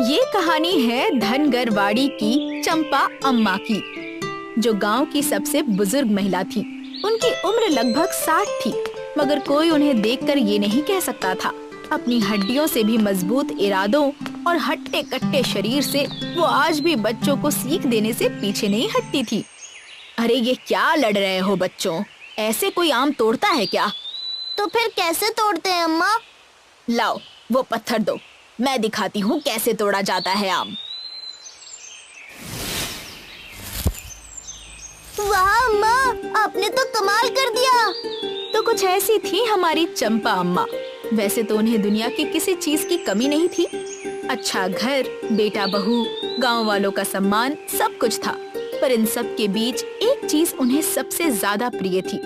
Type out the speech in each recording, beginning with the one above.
ये कहानी है धनगरवाड़ी की चंपा अम्मा की, जो गांव की सबसे बुजुर्ग महिला थी। उनकी उम्र लगभग 60 थी, मगर कोई उन्हें देखकर ये नहीं कह सकता था। अपनी हड्डियों से भी मजबूत इरादों और हट्टे कट्टे शरीर से वो आज भी बच्चों को सीख देने से पीछे नहीं हटती थी। अरे ये क्या लड़ रहे हो बच्चों, ऐसे कोई आम तोड़ता है क्या? तो फिर कैसे तोड़ते हैं अम्मा? लाओ वो पत्थर दो, मैं दिखाती हूँ कैसे तोड़ा जाता है आम। वाह अम्मा, आपने तो कमाल कर दिया। तो कुछ ऐसी थी हमारी चंपा अम्मा। वैसे तो उन्हें दुनिया की किसी चीज की कमी नहीं थी। अच्छा घर, बेटा बहू, गांव वालों का सम्मान, सब कुछ था। पर इन सब के बीच एक चीज उन्हें सबसे ज्यादा प्रिय थी,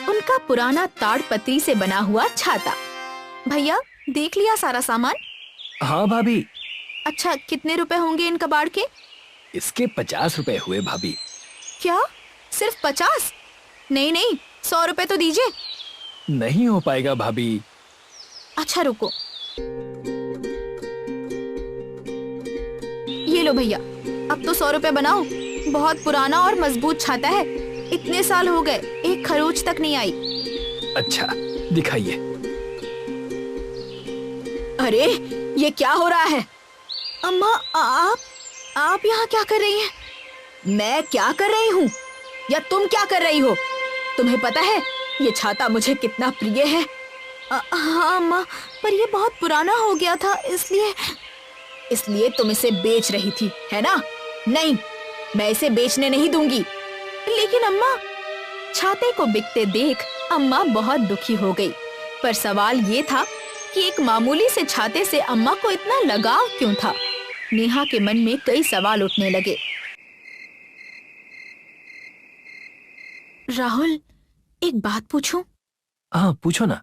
उनका पुराना ताड़पत्री से बना हुआ छाता। भैया देख लिया सारा सामान? हाँ भाभी। अच्छा कितने रुपए होंगे इन कबाड़ के? इसके 50 रुपए हुए भाभी। क्या सिर्फ 50? नहीं नहीं, 100 रुपए तो दीजिए। नहीं हो पाएगा भाभी। अच्छा रुको, ये लो भैया, अब तो 100 रुपए बनाओ। बहुत पुराना और मजबूत छाता है, इतने साल हो गए एक खरोच तक नहीं आई। अच्छा दिखाइए। अरे ये क्या हो रहा है? अम्मा आप यहाँ क्या कर रही हैं? मैं क्या कर रही हूँ या तुम क्या कर रही हो? तुम्हें पता है ये छाता मुझे कितना प्रिय है। हाँ अम्मा, पर ये बहुत पुराना हो गया था, इसलिए तुम इसे बेच रही थी, है ना? नहीं, मैं इसे बेचने नहीं दूंगी। लेकिन अम्मा, छाते को बिकते देख अम्मा बहुत दुखी हो गई। पर सवाल ये था कि एक मामूली से छाते से अम्मा को इतना लगाव क्यों था? नेहा के मन में कई सवाल उठने लगे। राहुल, एक बात पूछूं? हाँ पूछो ना।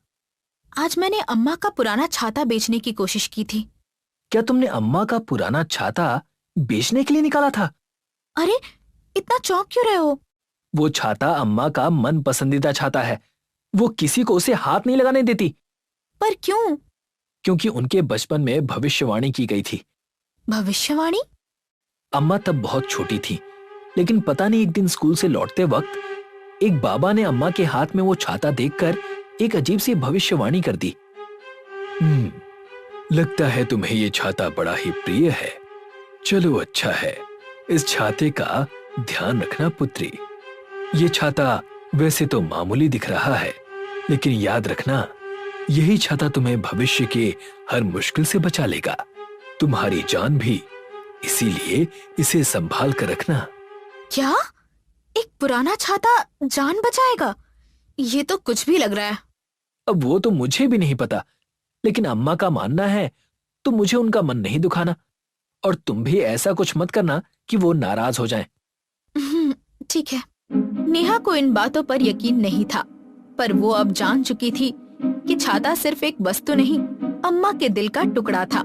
आज मैंने अम्मा का पुराना छाता बेचने की कोशिश की थी। क्या तुमने अम्मा का पुराना छाता बेचने के लिए निकाला था? अरे इतना चौंक क्यों रहे हो? वो छाता अम्मा का मन पसंदीदा छाता है। वो किसी को उसे हाथ नहीं लगाने देती। पर क्यों? क्योंकि उनके बचपन में भविष्यवाणी की गई थी। भविष्यवाणी? अम्मा तब बहुत छोटी थी, लेकिन पता नहीं एक दिन स्कूल से लौटते वक्त एक बाबा ने अम्मा के हाथ में वो छाता देखकर एक अजीब सी भविष्यवाणी कर दी। लगता है तुम्हें ये छाता बड़ा ही प्रिय है। चलो अच्छा है, इस छाते का ध्यान रखना पुत्री। ये छाता वैसे तो मामूली दिख रहा है, लेकिन याद रखना यही छाता तुम्हें भविष्य के हर मुश्किल से बचा लेगा, तुम्हारी जान भी। इसीलिए इसे संभाल कर रखना। क्या? एक पुराना छाता जान बचाएगा? ये तो कुछ भी लग रहा है। अब वो तो मुझे भी नहीं पता, लेकिन अम्मा का मानना है तो मुझे उनका मन नहीं दुखाना। और तुम भी ऐसा कुछ मत करना कि वो नाराज हो जाएं। ठीक है। नेहा को इन बातों पर यकीन नहीं था, पर वो अब जान चुकी थी कि छाता सिर्फ एक वस्तु नहीं, अम्मा के दिल का टुकड़ा था।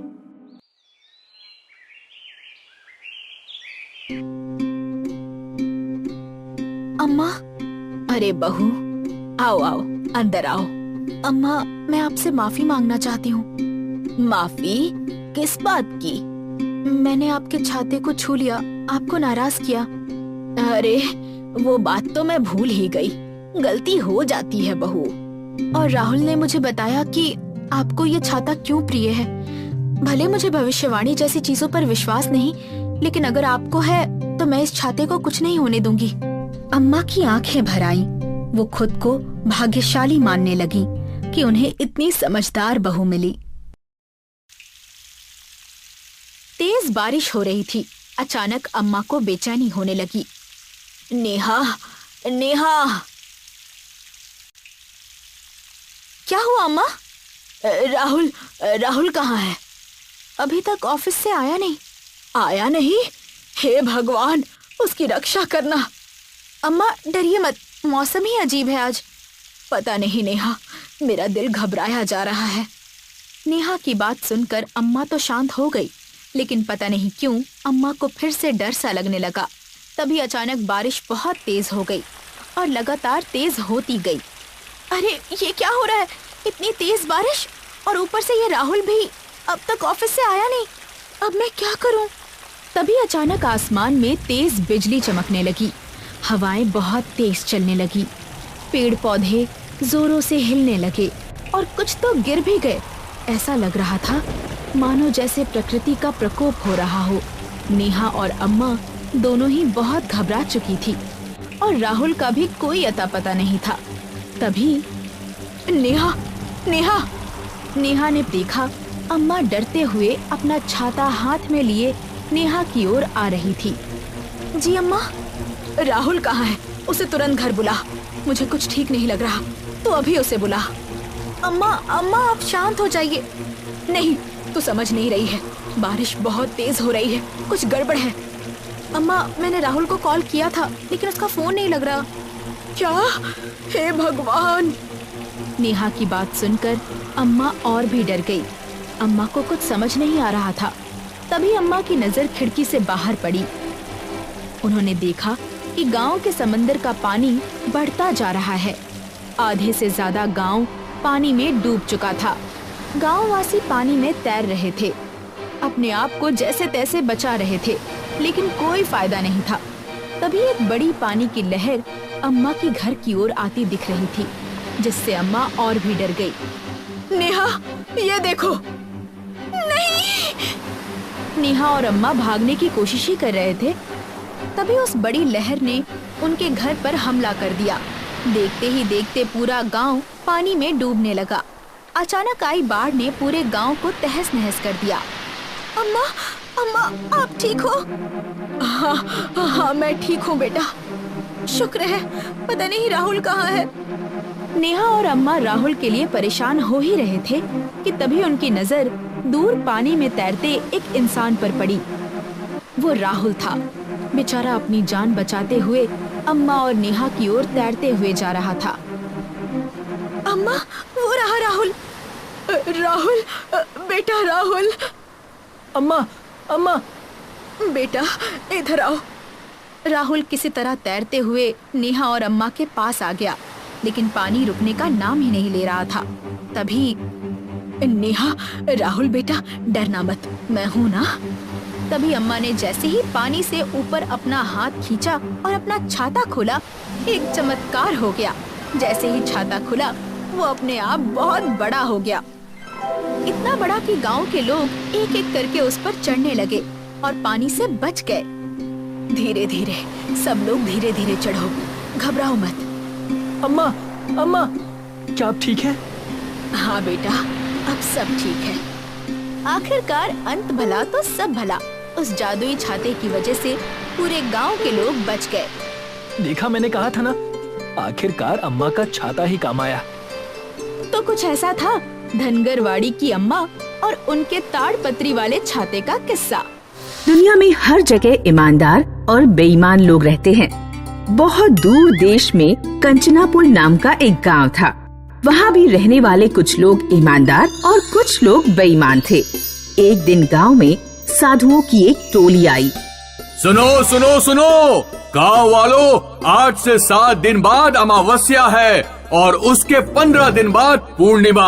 अम्मा, अरे बहू, आओ आओ, अंदर आओ। अम्मा, मैं आपसे माफी मांगना चाहती हूँ। माफी? किस बात की? मैंने आपके छाते को छू लिया, आपको नाराज किया। अरे वो बात तो मैं भूल ही गई, गलती हो जाती है बहू। और राहुल ने मुझे बताया कि आपको ये छाता क्यों प्रिय है। भले मुझे भविष्यवाणी जैसी चीजों पर विश्वास नहीं, लेकिन अगर आपको है तो मैं इस छाते को कुछ नहीं होने दूंगी। अम्मा की आंखें भर आईं। वो खुद को भाग्यशाली मानने लगी कि उन्हें इतनी समझदार बहू मिली। तेज बारिश हो रही थी। अचानक अम्मा को बेचैनी होने लगी। नेहा, नेहा, क्या हुआ अम्मा? राहुल कहाँ है? अभी तक ऑफिस से आया नहीं। आया नहीं? हे भगवान, उसकी रक्षा करना। अम्मा डरिए मत, मौसम ही अजीब है आज। पता नहीं नेहा, मेरा दिल घबराया जा रहा है। नेहा की बात सुनकर अम्मा तो शांत हो गई, लेकिन पता नहीं क्यों अम्मा को फिर से डर सा लगने लगा। तभी अचानक बारिश बहुत तेज हो गई और लगातार तेज होती गई। अरे ये क्या हो रहा है? इतनी तेज बारिश, और ऊपर से ये राहुल भी अब तक ऑफिस से आया नहीं। अब मैं क्या करूं? तभी अचानक आसमान में तेज बिजली चमकने लगी। हवाएं बहुत तेज चलने लगी। पेड़ पौधे जोरों से हिलने लगे और कुछ तो गिर भी गए। ऐसा लग रहा था मानो जैसे प्रकृति का प्रकोप हो रहा हो। नेहा और अम्मा दोनों ही बहुत घबरा चुकी थी और राहुल का भी कोई अता पता नहीं था। तभी नेहा नेहा नेहा ने देखा अम्मा डरते हुए अपना छाता हाथ में लिए नेहा की ओर आ रही थी। जी अम्मा। राहुल कहाँ है? उसे तुरंत घर बुला। मुझे कुछ ठीक नहीं लग रहा, तो अभी उसे बुला। अम्मा अम्मा आप शांत हो जाइए। नहीं, तू समझ नहीं रही है, बारिश बहुत तेज हो रही है, कुछ गड़बड़ है। अम्मा मैंने राहुल को कॉल किया था लेकिन उसका फोन नहीं लग रहा। क्या? हे भगवान! नेहा की बात सुनकर अम्मा और भी डर गई। अम्मा को कुछ समझ नहीं आ रहा था। तभी अम्मा की नजर खिड़की से बाहर पड़ी। उन्होंने देखा कि गांव के समंदर का पानी बढ़ता जा रहा है। आधे से ज्यादा गांव पानी में डूब चुका था। गांववासी पानी में तैर रहे थे, अपने आप को जैसे तैसे बचा रहे थे, लेकिन कोई फायदा नहीं था। तभी एक बड़ी पानी की लहर अम्मा के घर की ओर आती दिख रही थी, जिससे अम्मा और भी डर गई। नेहा, ये देखो। नहीं! नेहा और अम्मा भागने की कोशिश ही कर रहे थे। तभी उस बड़ी लहर ने उनके घर पर हमला कर दिया। देखते ही देखते पूरा गांव पानी में डूबने लगा। अचानक आई बाढ़ ने पूरे गांव को तहस नहस कर दिया। अम्मा अम्मा आप ठीक हो? हाँ मैं ठीक हूँ बेटा, शुक्र है। पता नहीं राहुल कहाँ है। नेहा और अम्मा राहुल के लिए परेशान हो ही रहे थे कि तभी उनकी नजर दूर पानी में तैरते एक इंसान पर पड़ी। वो राहुल था। बेचारा अपनी जान बचाते हुए अम्मा और नेहा की ओर तैरते हुए जा रहा था। अम्मा, वो रहा राहुल। राहुल बेटा, राहुल। अम्मा अम्मा। बेटा इधर आओ। राहुल किसी तरह तैरते हुए नेहा और अम्मा के पास आ गया, लेकिन पानी रुकने का नाम ही नहीं ले रहा था। तभी नेहा, राहुल बेटा डरना मत, मैं हूँ ना। तभी अम्मा ने जैसे ही पानी से ऊपर अपना हाथ खींचा और अपना छाता खोला, एक चमत्कार हो गया। जैसे ही छाता खुला, वो अपने आप बहुत बड़ा हो गया। इतना बड़ा कि गांव के लोग एक एक करके उस पर चढ़ने लगे और पानी से बच गए। धीरे धीरे सब लोग धीरे धीरे चढ़ो, घबराओ मत। अम्मा अम्मा, क्या आप ठीक हैं? हाँ बेटा, अब सब ठीक है। आखिरकार अंत भला तो सब भला। उस जादुई छाते की वजह से पूरे गांव के लोग बच गए। देखा, मैंने कहा था ना, आखिरकार अम्मा का छाता ही काम आया। तो कुछ ऐसा था धनगरवाड़ी की अम्मा और उनके ताड़पत्री वाले छाते का किस्सा। दुनिया में हर जगह ईमानदार और बेईमान लोग रहते हैं। बहुत दूर देश में कंचनापुर नाम का एक गांव था। वहाँ भी रहने वाले कुछ लोग ईमानदार और कुछ लोग बेईमान थे। एक दिन गांव में साधुओं की एक टोली आई। सुनो सुनो सुनो, गांव वालों, 8 से 7 दिन बाद अमावस्या है और उसके 15 दिन बाद पूर्णिमा।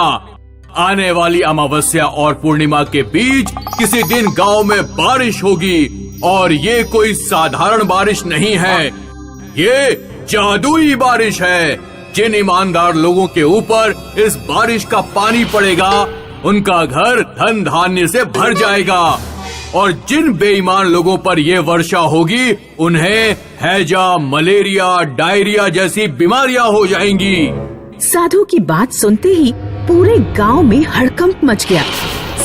आने वाली अमावस्या और पूर्णिमा के बीच किसी दिन गांव में बारिश होगी और ये कोई साधारण बारिश नहीं है, ये जादुई बारिश है। जिन ईमानदार लोगों के ऊपर इस बारिश का पानी पड़ेगा, उनका घर धन धान्य से भर जाएगा और जिन बेईमान लोगों पर ये वर्षा होगी, उन्हें हैजा, मलेरिया, डायरिया जैसी बीमारियां हो जाएंगी। साधु की बात सुनते ही पूरे गांव में हड़कंप मच गया।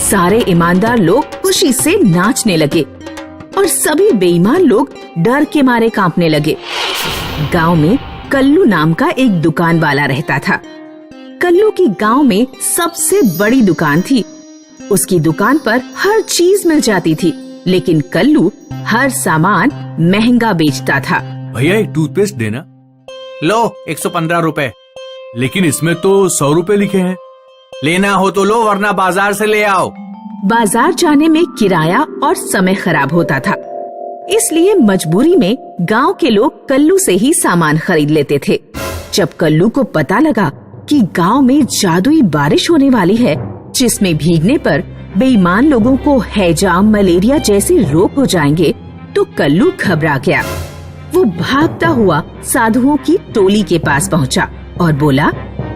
सारे ईमानदार लोग खुशी से नाचने लगे और सभी बेईमान लोग डर के मारे कांपने लगे। गांव में कल्लू नाम का एक दुकान वाला रहता था। कल्लू की गांव में सबसे बड़ी दुकान थी। उसकी दुकान पर हर चीज मिल जाती थी, लेकिन कल्लू हर सामान महंगा बेचता था। भैया एक टूथपेस्ट देना। लो 115 रुपए। लेकिन इसमें तो 100 रुपए लिखे हैं। लेना हो तो लो, वरना बाजार से ले आओ। बाजार जाने में किराया और समय खराब होता था, इसलिए मजबूरी में गांव के लोग कल्लू से ही सामान खरीद लेते थे। जब कल्लू को पता लगा कि गांव में जादुई बारिश होने वाली है, जिसमें भीगने पर बेईमान लोगों को हैजा, मलेरिया जैसे रोग हो जाएंगे तो कल्लू घबरा गया। वो भागता हुआ साधुओं की टोली के पास पहुंचा और बोला,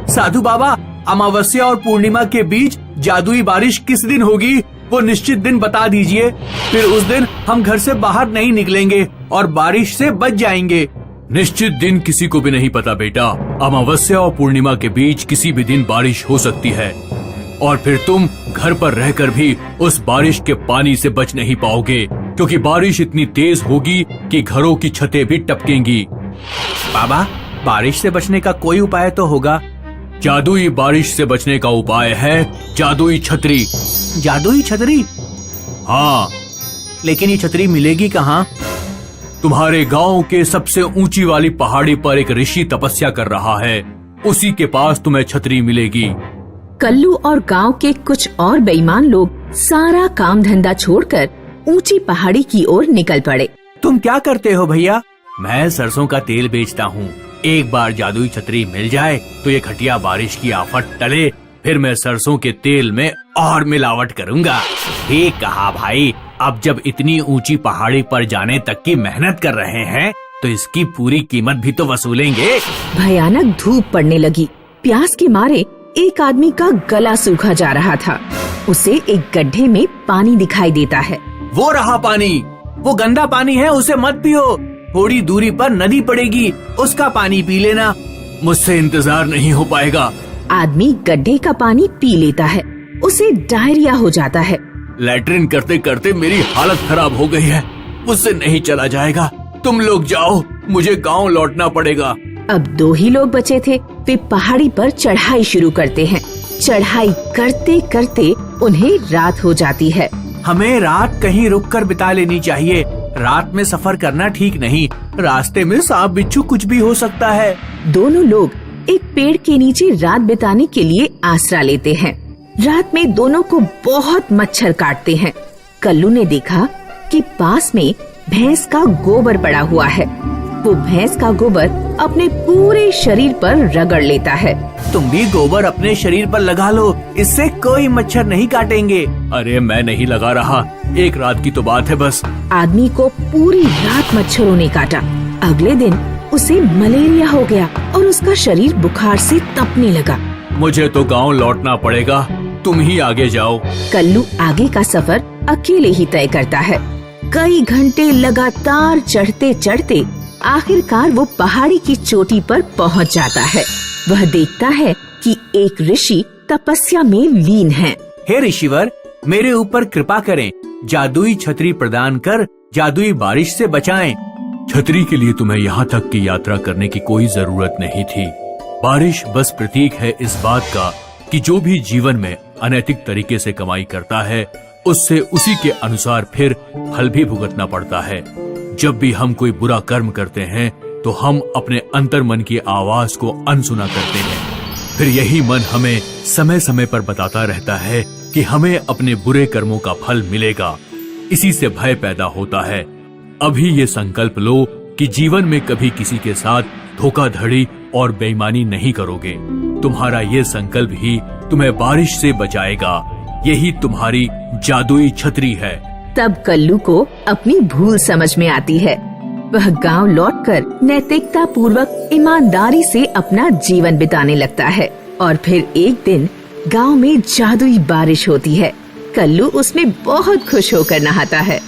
साधु बाबा, अमावस्या और पूर्णिमा के बीच जादुई बारिश किस दिन होगी, वो निश्चित दिन बता दीजिए। फिर उस दिन हम घर से बाहर नहीं निकलेंगे और बारिश से बच जाएंगे। निश्चित दिन किसी को भी नहीं पता बेटा। अमावस्या और पूर्णिमा के बीच किसी भी दिन बारिश हो सकती है और फिर तुम घर पर रहकर भी उस बारिश के पानी से बच नहीं पाओगे, क्योंकि बारिश इतनी तेज होगी कि घरों की छतें भी टपकेंगी। बाबा, बारिश से बचने का कोई उपाय तो होगा? जादुई बारिश से बचने का उपाय है जादुई छतरी। जादुई छतरी? हाँ, लेकिन ये छतरी मिलेगी कहाँ? तुम्हारे गांव के सबसे ऊंची वाली पहाड़ी पर एक ऋषि तपस्या कर रहा है, उसी के पास तुम्हें छतरी मिलेगी। कल्लू और गांव के कुछ और बेईमान लोग सारा काम धंधा छोड़कर ऊंची पहाड़ी की ओर निकल पड़े। तुम क्या करते हो भैया? मैं सरसों का तेल बेचता हूँ। एक बार जादुई छतरी मिल जाए तो ये घटिया बारिश की आफत टले, फिर मैं सरसों के तेल में और मिलावट करूँगा। ठीक कहा भाई, अब जब इतनी ऊंची पहाड़ी पर जाने तक की मेहनत कर रहे हैं तो इसकी पूरी कीमत भी तो वसूलेंगे। भयानक धूप पड़ने लगी। प्यास के मारे एक आदमी का गला सूखा जा रहा था। उसे एक गड्ढे में पानी दिखाई देता है। वो रहा पानी, वो गंदा पानी है, उसे मत पियो। थोड़ी दूरी पर नदी पड़ेगी, उसका पानी पी लेना। मुझसे इंतजार नहीं हो पाएगा। आदमी गड्ढे का पानी पी लेता है। उसे डायरिया हो जाता है। लैट्रिन करते करते मेरी हालत खराब हो गई है, मुझसे नहीं चला जाएगा। तुम लोग जाओ, मुझे गांव लौटना पड़ेगा। अब 2 ही लोग बचे थे। वे पहाड़ी पर चढ़ाई शुरू करते हैं। चढ़ाई करते करते उन्हें रात हो जाती है। हमें रात कहीं रुककर बिता लेनी चाहिए। रात में सफर करना ठीक नहीं, रास्ते में सांप बिच्छू कुछ भी हो सकता है। दोनों लोग एक पेड़ के नीचे रात बिताने के लिए आसरा लेते हैं। रात में दोनों को बहुत मच्छर काटते हैं। कल्लू ने देखा कि पास में भैंस का गोबर पड़ा हुआ है। वो भैंस का गोबर अपने पूरे शरीर पर रगड़ लेता है। तुम भी गोबर अपने शरीर पर लगा लो, इससे कोई मच्छर नहीं काटेंगे। अरे मैं नहीं लगा रहा, एक रात की तो बात है बस। आदमी को पूरी रात मच्छरों ने काटा। अगले दिन उसे मलेरिया हो गया और उसका शरीर बुखार से तपने लगा। मुझे तो गांव लौटना पड़ेगा, तुम ही आगे जाओ। कल्लू आगे का सफर अकेले ही तय करता है। कई घंटे लगातार चढ़ते चढ़ते आखिरकार वो पहाड़ी की चोटी पर पहुंच जाता है। वह देखता है कि एक ऋषि तपस्या में लीन है। हे ऋषिवर, मेरे ऊपर कृपा करें, जादुई छतरी प्रदान कर जादुई बारिश से बचाएं। छतरी के लिए तुम्हें यहाँ तक की यात्रा करने की कोई जरूरत नहीं थी। बारिश बस प्रतीक है इस बात का कि जो भी जीवन में अनैतिक तरीके से कमाई करता है, उससे उसी के अनुसार फिर फल भी भुगतना पड़ता है। जब भी हम कोई बुरा कर्म करते हैं तो हम अपने अंतर मन की आवाज को अनसुना करते हैं। फिर यही मन हमें समय समय पर बताता रहता है कि हमें अपने बुरे कर्मों का फल मिलेगा। इसी से भय पैदा होता है। अभी ये संकल्प लो कि जीवन में कभी किसी के साथ धोखाधड़ी और बेईमानी नहीं करोगे। तुम्हारा ये संकल्प ही तुम्हें बारिश से बचाएगा। यही तुम्हारी जादुई छतरी है। तब कल्लू को अपनी भूल समझ में आती है। वह गांव लौटकर नैतिकता पूर्वक ईमानदारी से अपना जीवन बिताने लगता है। और फिर एक दिन गांव में जादुई बारिश होती है। कल्लू उसमें बहुत खुश होकर नहाता है।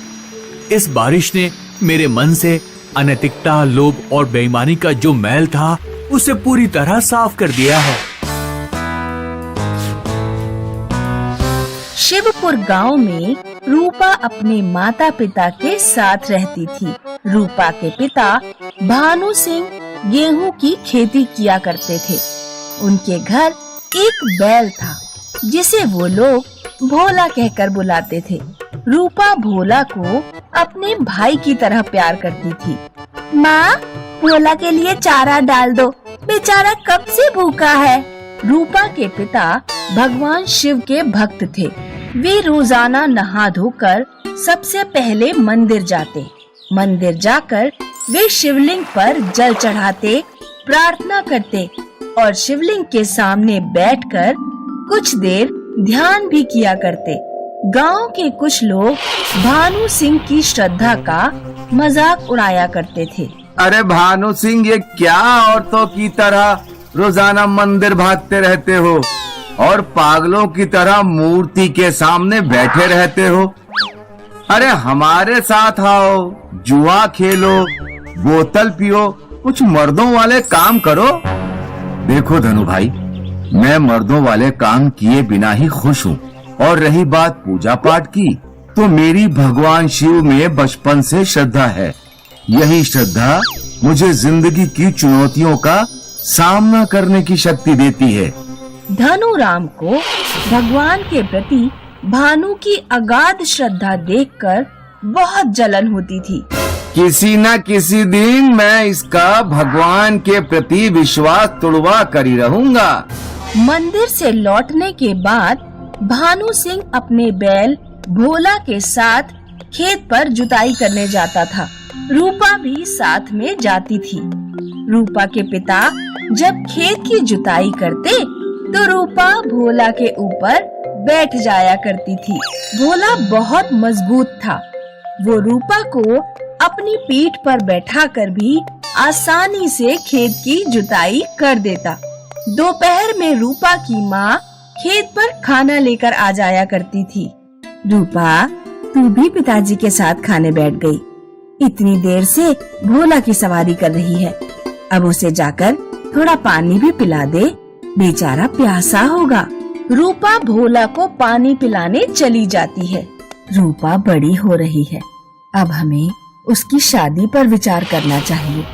इस बारिश ने मेरे मन से अनैतिकता, लोभ और बेईमानी का जो मैल था उसे पूरी तरह साफ कर दिया है। शिवपुर गांव में रूपा अपने माता पिता के साथ रहती थी। रूपा के पिता भानु सिंह गेहूं की खेती किया करते थे। उनके घर एक बैल था जिसे वो लोग भोला कहकर बुलाते थे। रूपा भोला को अपने भाई की तरह प्यार करती थी। माँ, भोला के लिए चारा डाल दो, बेचारा कब से भूखा है। रूपा के पिता भगवान शिव के भक्त थे। वे रोजाना नहा धोकर सबसे पहले मंदिर जाते। मंदिर जाकर वे शिवलिंग पर जल चढ़ाते, प्रार्थना करते और शिवलिंग के सामने बैठकर कुछ देर ध्यान भी किया करते। गांव के कुछ लोग भानु सिंह की श्रद्धा का मजाक उड़ाया करते थे। अरे भानु सिंह, ये क्या औरतों की तरह रोजाना मंदिर भागते रहते हो और पागलों की तरह मूर्ति के सामने बैठे रहते हो? अरे हमारे साथ आओ, जुआ खेलो, बोतल पियो, कुछ मर्दों वाले काम करो। देखो धनु भाई, मैं मर्दों वाले काम किए बिना ही खुश हूँ। और रही बात पूजा पाठ की, तो मेरी भगवान शिव में बचपन से श्रद्धा है। यही श्रद्धा मुझे जिंदगी की चुनौतियों का सामना करने की शक्ति देती है। धनुराम को भगवान के प्रति भानु की अगाध श्रद्धा देखकर बहुत जलन होती थी। किसी न किसी दिन मैं इसका भगवान के प्रति विश्वास तुड़वा कर ही रहूंगा। मंदिर से लौटने के बाद भानु सिंह अपने बैल भोला के साथ खेत पर जुताई करने जाता था। रूपा भी साथ में जाती थी। रूपा के पिता जब खेत की जुताई करते तो रूपा भोला के ऊपर बैठ जाया करती थी। भोला बहुत मजबूत था। वो रूपा को अपनी पीठ पर बैठाकर भी आसानी से खेत की जुताई कर देता। दोपहर में रूपा की माँ खेत पर खाना लेकर आ जाया करती थी। रूपा, तू भी पिताजी के साथ खाने बैठ गई। इतनी देर से भोला की सवारी कर रही है। अब उसे जाकर थोड़ा पानी भी पिला दे, बेचारा प्यासा होगा। रूपा भोला को पानी पिलाने चली जाती है। रूपा बड़ी हो रही है, अब हमें उसकी शादी पर विचार करना चाहिए।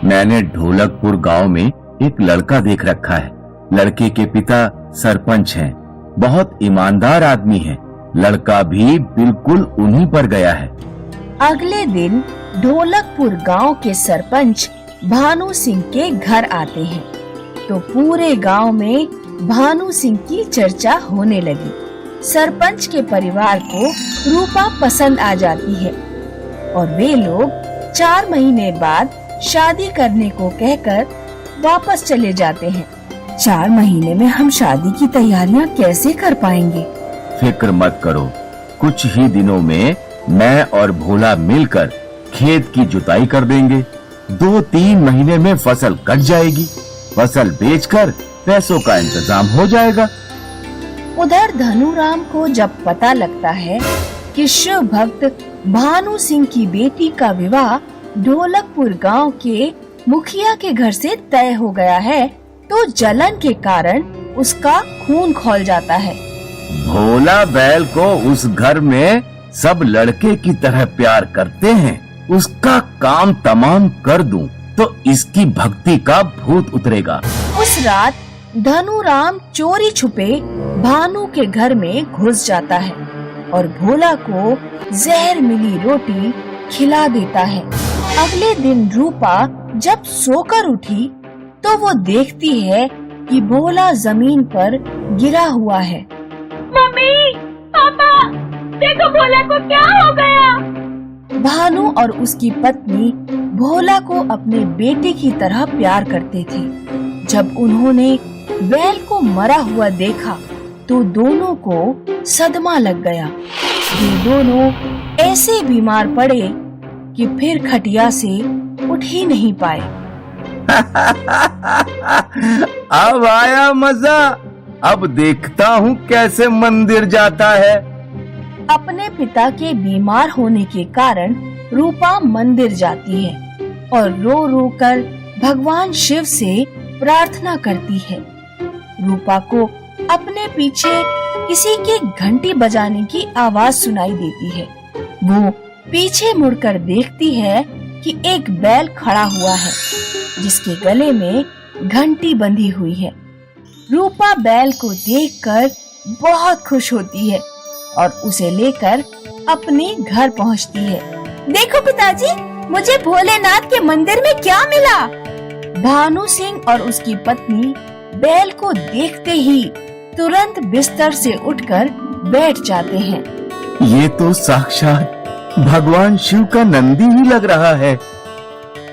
मैंने ढोलकपुर गांव में एक लड़का देख रखा है। लड़के के पिता सरपंच हैं, बहुत ईमानदार आदमी हैं। लड़का भी बिल्कुल उन्हीं पर गया है। अगले दिन ढोलकपुर गांव के सरपंच भानु सिंह के घर आते हैं तो पूरे गांव में भानु सिंह की चर्चा होने लगी। सरपंच के परिवार को रूपा पसंद आ जाती है और वे लोग 4 महीने बाद शादी करने को कहकर वापस चले जाते हैं। 4 महीने में हम शादी की तैयारियां कैसे कर पाएंगे? फिक्र मत करो, कुछ ही दिनों में मैं और भोला मिलकर खेत की जुताई कर देंगे। 2-3 महीने में फसल कट जाएगी। फसल बेचकर पैसों का इंतजाम हो जाएगा। उधर धनुराम को जब पता लगता है कि शिव भक्त भानु सिंह की बेटी का विवाह ढोलकपुर गांव के मुखिया के घर से तय हो गया है तो जलन के कारण उसका खून खौल जाता है। भोला बैल को उस घर में सब लड़के की तरह प्यार करते हैं। उसका काम तमाम कर दूं तो इसकी भक्ति का भूत उतरेगा। उस रात धनुराम चोरी छुपे भानु के घर में घुस जाता है और भोला को जहर मिली रोटी खिला देता है। अगले दिन रूपा जब सोकर उठी तो वो देखती है कि भोला जमीन पर गिरा हुआ है। मम्मी, पापा, देखो भोला को क्या हो गया। भानु और उसकी पत्नी भोला को अपने बेटे की तरह प्यार करते थे। जब उन्होंने बैल को मरा हुआ देखा तो दोनों को सदमा लग गया। ये दोनों ऐसे बीमार पड़े कि फिर खटिया से उठ ही नहीं पाए। अब आया मजा। अब देखता हूँ कैसे मंदिर जाता है। अपने पिता के बीमार होने के कारण रूपा मंदिर जाती है और रो रो कर भगवान शिव से प्रार्थना करती है। रूपा को अपने पीछे किसी के घंटी बजाने की आवाज सुनाई देती है। वो पीछे मुड़कर देखती है कि एक बैल खड़ा हुआ है जिसके गले में घंटी बंधी हुई है। रूपा बैल को देखकर बहुत खुश होती है और उसे लेकर अपने घर पहुंचती है। देखो पिताजी, मुझे भोलेनाथ के मंदिर में क्या मिला। भानु सिंह और उसकी पत्नी बैल को देखते ही तुरंत बिस्तर से उठकर बैठ जाते हैं। ये तो साक्षात भगवान शिव का नंदी ही लग रहा है।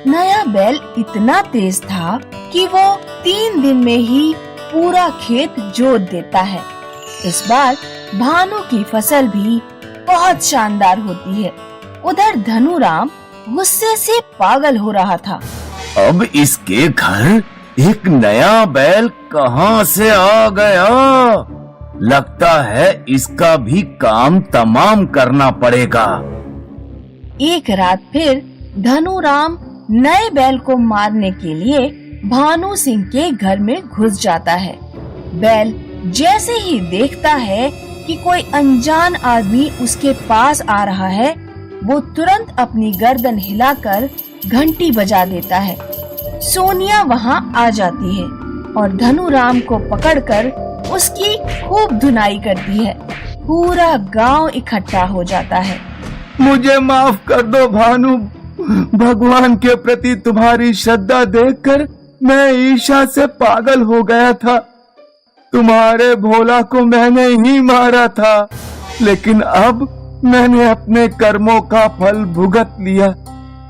नया बैल इतना तेज था कि वो 3 दिन में ही पूरा खेत जोत देता है। इस बार भानु की फसल भी बहुत शानदार होती है। उधर धनुराम गुस्से से पागल हो रहा था। अब इसके घर एक नया बैल कहाँ से आ गया? लगता है इसका भी काम तमाम करना पड़ेगा। एक रात फिर धनुराम नए बैल को मारने के लिए भानु सिंह के घर में घुस जाता है। बैल जैसे ही देखता है कि कोई अनजान आदमी उसके पास आ रहा है, वो तुरंत अपनी गर्दन हिलाकर घंटी बजा देता है। सोनिया वहाँ आ जाती है और धनुराम को पकड़कर उसकी खूब धुनाई करती है। पूरा गांव इकट्ठा हो जाता है। मुझे माफ कर दो भानु, भगवान के प्रति तुम्हारी श्रद्धा देखकर मैं ईर्ष्या से पागल हो गया था। तुम्हारे भोला को मैंने ही मारा था, लेकिन अब मैंने अपने कर्मों का फल भुगत लिया।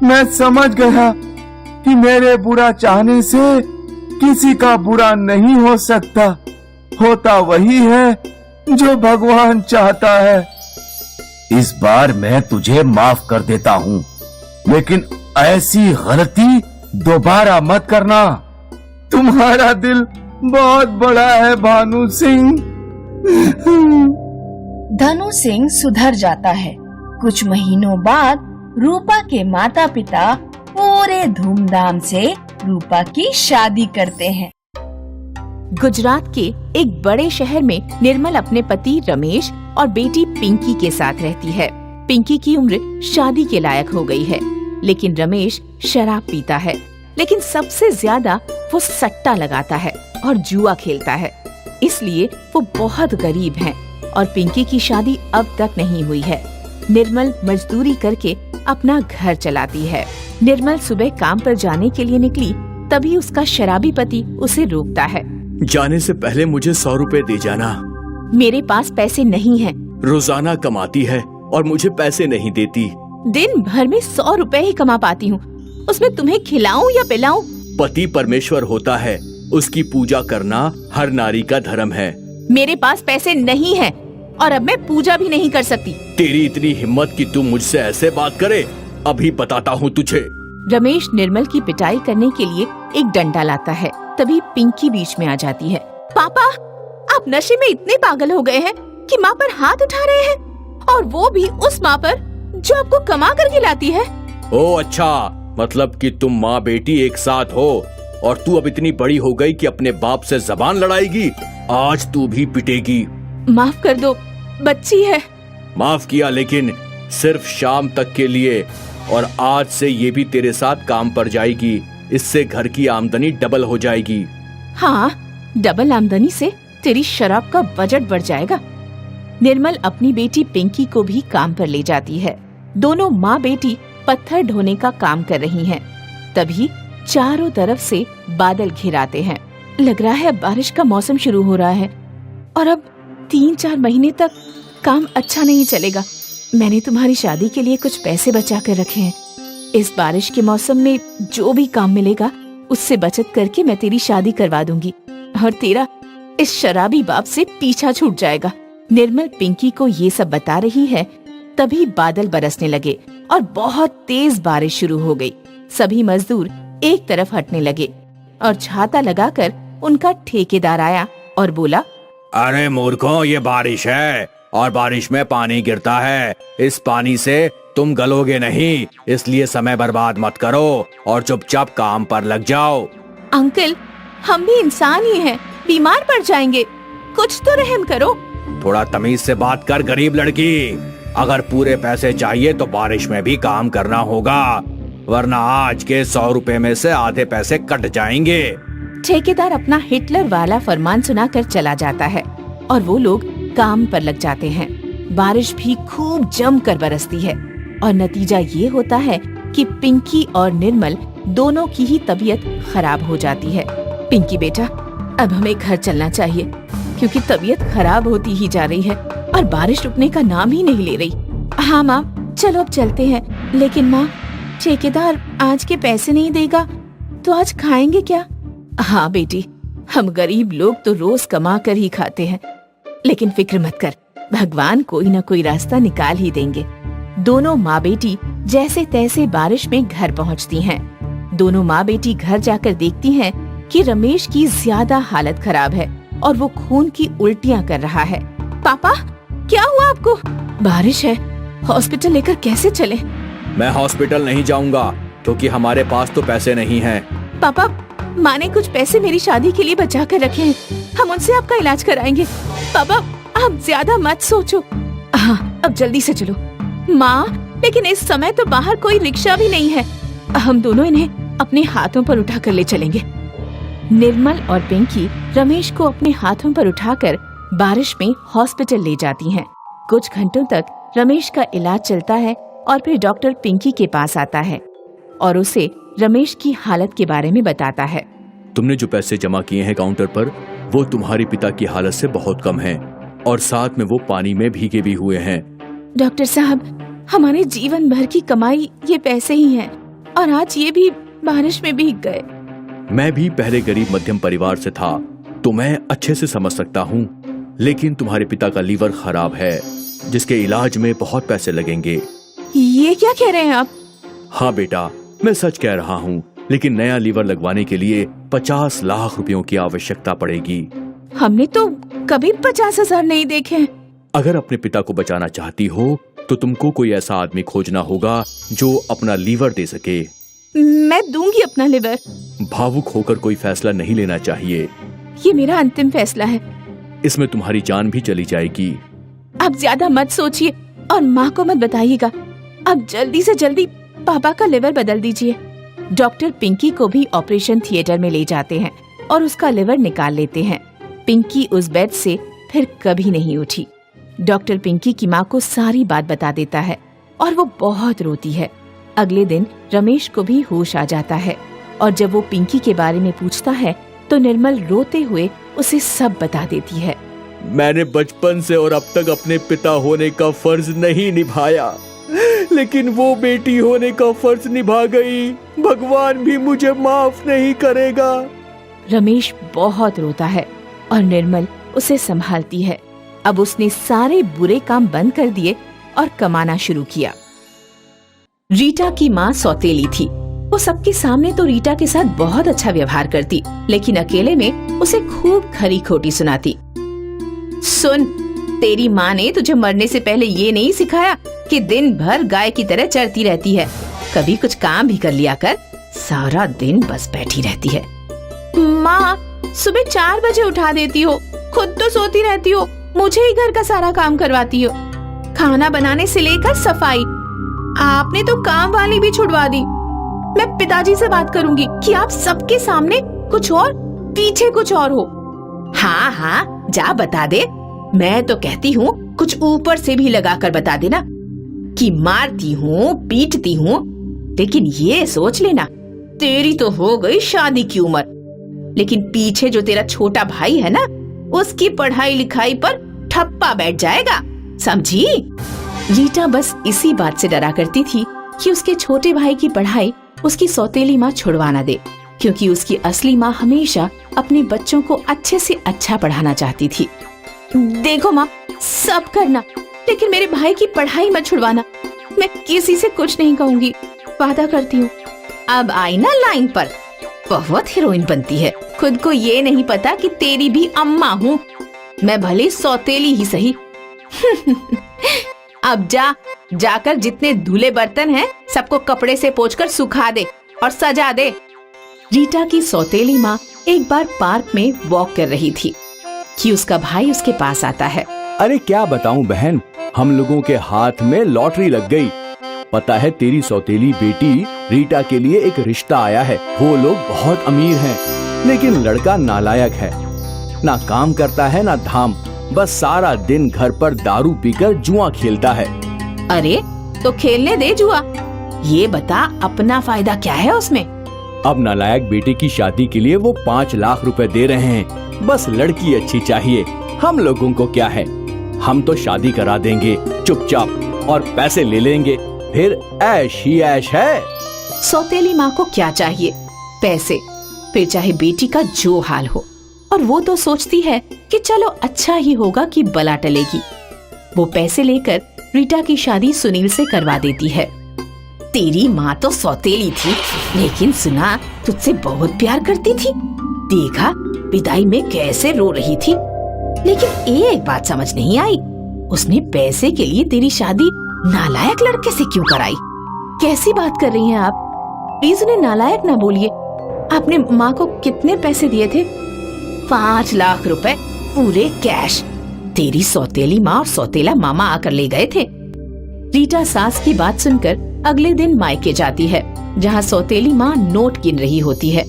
मैं समझ गया कि मेरे बुरा चाहने से किसी का बुरा नहीं हो सकता, होता वही है जो भगवान चाहता है। इस बार मैं तुझे माफ कर देता हूँ, लेकिन ऐसी गलती दोबारा मत करना। तुम्हारा दिल बहुत बड़ा है भानु सिंह। धनु सिंह सुधर जाता है। कुछ महीनों बाद रूपा के माता पिता पूरे धूमधाम से रूपा की शादी करते हैं। गुजरात के एक बड़े शहर में निर्मल अपने पति रमेश और बेटी पिंकी के साथ रहती है। पिंकी की उम्र शादी के लायक हो गई है, लेकिन रमेश शराब पीता है। लेकिन सबसे ज्यादा वो सट्टा लगाता है और जुआ खेलता है, इसलिए वो बहुत गरीब हैं और पिंकी की शादी अब तक नहीं हुई है। निर्मल मजदूरी करके अपना घर चलाती है। निर्मल सुबह काम पर जाने के लिए निकली, तभी उसका शराबी पति उसे रोकता है। जाने से पहले मुझे 100 रुपए दे जाना। मेरे पास पैसे नहीं हैं। रोजाना कमाती है और मुझे पैसे नहीं देती। दिन भर में 100 रुपए ही कमा पाती हूँ, उसमें तुम्हें खिलाऊं या पिलाऊं? पति परमेश्वर होता है, उसकी पूजा करना हर नारी का धर्म है। मेरे पास पैसे नहीं हैं और अब मैं पूजा भी नहीं कर सकती। तेरी इतनी हिम्मत कि तू मुझसे ऐसे बात करे? अभी बताता हूँ तुझे। रमेश निर्मल की पिटाई करने के लिए एक डंडा लाता है, तभी पिंकी बीच में आ जाती है। पापा, आप नशे में इतने पागल हो गए हैं कि माँ पर हाथ उठा रहे हैं, और वो भी उस माँ पर जो आपको कमा कर खिलाती है। ओ अच्छा, मतलब कि तुम माँ बेटी एक साथ हो और तू अब इतनी बड़ी हो गई कि अपने बाप से जबान लड़ाएगी। आज तू भी पिटेगी। माफ कर दो, बच्ची है। माफ किया, लेकिन सिर्फ शाम तक के लिए, और आज से ये भी तेरे साथ काम पर जाएगी। इससे घर की आमदनी डबल हो जाएगी। हाँ, डबल आमदनी से तेरी शराब का बजट बढ़ जाएगा। निर्मल अपनी बेटी पिंकी को भी काम पर ले जाती है। दोनों माँ बेटी पत्थर ढोने का काम कर रही हैं। तभी चारों तरफ से बादल घिर आते हैं। लग रहा है बारिश का मौसम शुरू हो रहा है और अब 3-4 महीने तक काम अच्छा नहीं चलेगा। मैंने तुम्हारी शादी के लिए कुछ पैसे बचा कर रखे हैं। इस बारिश के मौसम में जो भी काम मिलेगा उससे बचत करके मैं तेरी शादी करवा दूंगी और तेरा इस शराबी बाप से पीछा छूट जाएगा। निर्मल पिंकी को ये सब बता रही है, तभी बादल बरसने लगे और बहुत तेज बारिश शुरू हो गई। सभी मजदूर एक तरफ हटने लगे और छाता लगाकर उनका ठेकेदार आया और बोला, अरे मूर्खों, ये बारिश है और बारिश में पानी गिरता है। इस पानी से तुम गलोगे नहीं, इसलिए समय बर्बाद मत करो और चुपचाप काम पर लग जाओ। अंकल, हम भी इंसान ही हैं, बीमार पड़ जाएंगे, कुछ तो रहम करो। थोड़ा तमीज से बात कर गरीब लड़की। अगर पूरे पैसे चाहिए तो बारिश में भी काम करना होगा, वरना आज के 100 रुपए में से आधे पैसे कट जाएंगे। ठेकेदार अपना हिटलर वाला फरमान सुनाकर चला जाता है और वो लोग काम पर लग जाते हैं। बारिश भी खूब जमकर बरसती है और नतीजा ये होता है कि पिंकी और निर्मल दोनों की ही तबीयत खराब हो जाती है। पिंकी बेटा, अब हमें घर चलना चाहिए क्योंकि तबीयत खराब होती ही जा रही है और बारिश रुकने का नाम ही नहीं ले रही। हाँ माँ, चलो अब चलते हैं। लेकिन माँ, ठेकेदार आज के पैसे नहीं देगा तो आज खाएंगे क्या? हाँ बेटी, हम गरीब लोग तो रोज कमा कर ही खाते हैं, लेकिन फिक्र मत कर, भगवान कोई न कोई रास्ता निकाल ही देंगे। दोनों माँ बेटी जैसे तैसे बारिश में घर पहुँचती हैं। दोनों माँ बेटी घर जाकर देखती हैं कि रमेश की ज्यादा हालत खराब है और वो खून की उल्टियाँ कर रहा है। पापा, क्या हुआ आपको? बारिश है, हॉस्पिटल लेकर कैसे चले? मैं हॉस्पिटल नहीं जाऊंगा क्योंकि हमारे पास तो पैसे नहीं हैं। पापा, माँ ने कुछ पैसे मेरी शादी के लिए बचा कर रखे हैं, हम उनसे आपका इलाज कराएंगे। पापा, आप ज्यादा मत सोचो। हाँ, अब जल्दी से चलो। माँ, लेकिन इस समय तो बाहर कोई रिक्शा भी नहीं है, हम दोनों इन्हें अपने हाथों पर उठा कर ले चलेंगे। निर्मल और पिंकी रमेश को अपने हाथों पर उठाकर बारिश में हॉस्पिटल ले जाती हैं। कुछ घंटों तक रमेश का इलाज चलता है और फिर डॉक्टर पिंकी के पास आता है और उसे रमेश की हालत के बारे में बताता है। तुमने जो पैसे जमा किए हैं काउंटर पर, वो तुम्हारे पिता की हालत से बहुत कम हैं और साथ में वो पानी में भीगे भी हुए हैं। डॉक्टर साहब, हमारे जीवन भर की कमाई ये पैसे ही हैं और आज ये भी बारिश में भीग गए। मैं भी पहले गरीब मध्यम परिवार से था तो मैं अच्छे से समझ सकता हूँ, लेकिन तुम्हारे पिता का लीवर खराब है जिसके इलाज में बहुत पैसे लगेंगे। ये क्या कह रहे हैं आप? हाँ बेटा, मैं सच कह रहा हूँ, लेकिन नया लीवर लगवाने के लिए 50 लाख रुपयों की आवश्यकता पड़ेगी। हमने तो कभी 50,000 नहीं देखे। अगर अपने पिता को बचाना चाहती हो तो तुमको कोई ऐसा आदमी खोजना होगा जो अपना लीवर दे सके। मैं दूंगी अपना लिवर। भावुक होकर कोई फैसला नहीं लेना चाहिए, ये मेरा अंतिम फैसला है। इसमें तुम्हारी जान भी चली जाएगी। आप ज्यादा मत सोचिए और माँ को मत बताइएगा। अब जल्दी से जल्दी पापा का लिवर बदल दीजिए। डॉक्टर पिंकी को भी ऑपरेशन थिएटर में ले जाते हैं और उसका लिवर निकाल लेते हैं। पिंकी उस बेड से फिर कभी नहीं उठी। डॉक्टर पिंकी की माँ को सारी बात बता देता है और वो बहुत रोती है। अगले दिन रमेश को भी होश आ जाता है और जब वो पिंकी के बारे में पूछता है तो निर्मल रोते हुए उसे सब बता देती है। मैंने बचपन से और अब तक अपने पिता होने का फर्ज नहीं निभाया, लेकिन वो बेटी होने का फर्ज निभा गई। भगवान भी मुझे माफ नहीं करेगा। रमेश बहुत रोता है और निर्मल उसे संभालती है। अब उसने सारे बुरे काम बंद कर दिए और कमाना शुरू किया। रीटा की माँ सौतेली थी। वो सबके सामने तो रीटा के साथ बहुत अच्छा व्यवहार करती, लेकिन अकेले में उसे खूब खरी खोटी सुनाती। सुन, तेरी माँ ने तुझे मरने से पहले ये नहीं सिखाया कि दिन भर गाय की तरह चरती रहती है, कभी कुछ काम भी कर लिया कर, सारा दिन बस बैठी रहती है। माँ, सुबह 4 बजे उठा देती हो, खुद तो सोती रहती हो, मुझे ही घर का सारा काम करवाती हो। खाना बनाने से लेकर सफाई, आपने तो काम वाली भी छुड़वा दी। मैं पिताजी से बात करूंगी कि आप सबके सामने कुछ और पीछे कुछ और हो। हाँ हाँ, जा बता दे। मैं तो कहती हूँ कुछ ऊपर से भी लगा कर बता देना कि मारती हूँ, पीटती हूँ, लेकिन ये सोच लेना तेरी तो हो गई शादी की उम्र, लेकिन पीछे जो तेरा छोटा भाई है ना, उसकी पढ़ाई लिखाई पर ठप्पा बैठ जाएगा, समझी? रीटा बस इसी बात से डरा करती थी कि उसके छोटे भाई की पढ़ाई उसकी सौतेली माँ छुड़वा ना दे, क्योंकि उसकी असली माँ हमेशा अपने बच्चों को अच्छे से अच्छा पढ़ाना चाहती थी। देखो माँ, सब करना, लेकिन मेरे भाई की पढ़ाई मत छुड़वाना। मैं किसी से कुछ नहीं कहूँगी, वादा करती हूँ। अब आई ना लाइन पर, बहुत हीरोइन बनती है, खुद को ये नहीं पता कि तेरी भी अम्मा हूँ, मैं भले सौतेली ही सही। अब जाकर जितने धुले बर्तन हैं सबको कपड़े से पोंछकर सुखा दे और सजा दे। रीटा की सौतेली माँ एक बार पार्क में वॉक कर रही थी कि उसका भाई उसके पास आता है। अरे क्या बताऊं बहन, हम लोगों के हाथ में लॉटरी लग गई। पता है, तेरी सौतेली बेटी रीटा के लिए एक रिश्ता आया है। वो लोग बहुत अमीर हैं, लेकिन लड़का नालायक है, ना काम करता है ना धाम, बस सारा दिन घर पर दारू पीकर जुआ खेलता है। अरे तो खेलने दे जुआ, ये बता अपना फायदा क्या है उसमें? अब नालायक बेटे की शादी के लिए वो 5 लाख रुपए दे रहे हैं। बस लड़की अच्छी चाहिए, हम लोगों को क्या है, हम तो शादी करा देंगे चुपचाप और पैसे ले लेंगे, फिर ऐश ही ऐश है। सौतेली माँ को क्या चाहिए? पैसे, फिर चाहे बेटी का जो हाल हो। और वो तो सोचती है कि चलो अच्छा ही होगा कि बला टलेगी। वो पैसे लेकर रीटा की शादी सुनील से करवा देती है। तेरी माँ तो सौतेली थी, लेकिन सुना तुझसे बहुत प्यार करती थी। देखा विदाई में कैसे रो रही थी, लेकिन एक बात समझ नहीं आई, उसने पैसे के लिए तेरी शादी नालायक लड़के से क्यों कराई? कैसी बात कर रही हैं आप? प्लीज उन्हें नालायक ना बोलिए। आपने माँ को कितने पैसे दिए थे? 5 लाख रुपए पूरे कैश। तेरी सौतेली माँ और सौतेला मामा आकर ले गए थे। रीटा सास की बात सुनकर अगले दिन मायके जाती है, जहाँ सौतेली माँ नोट गिन रही होती है।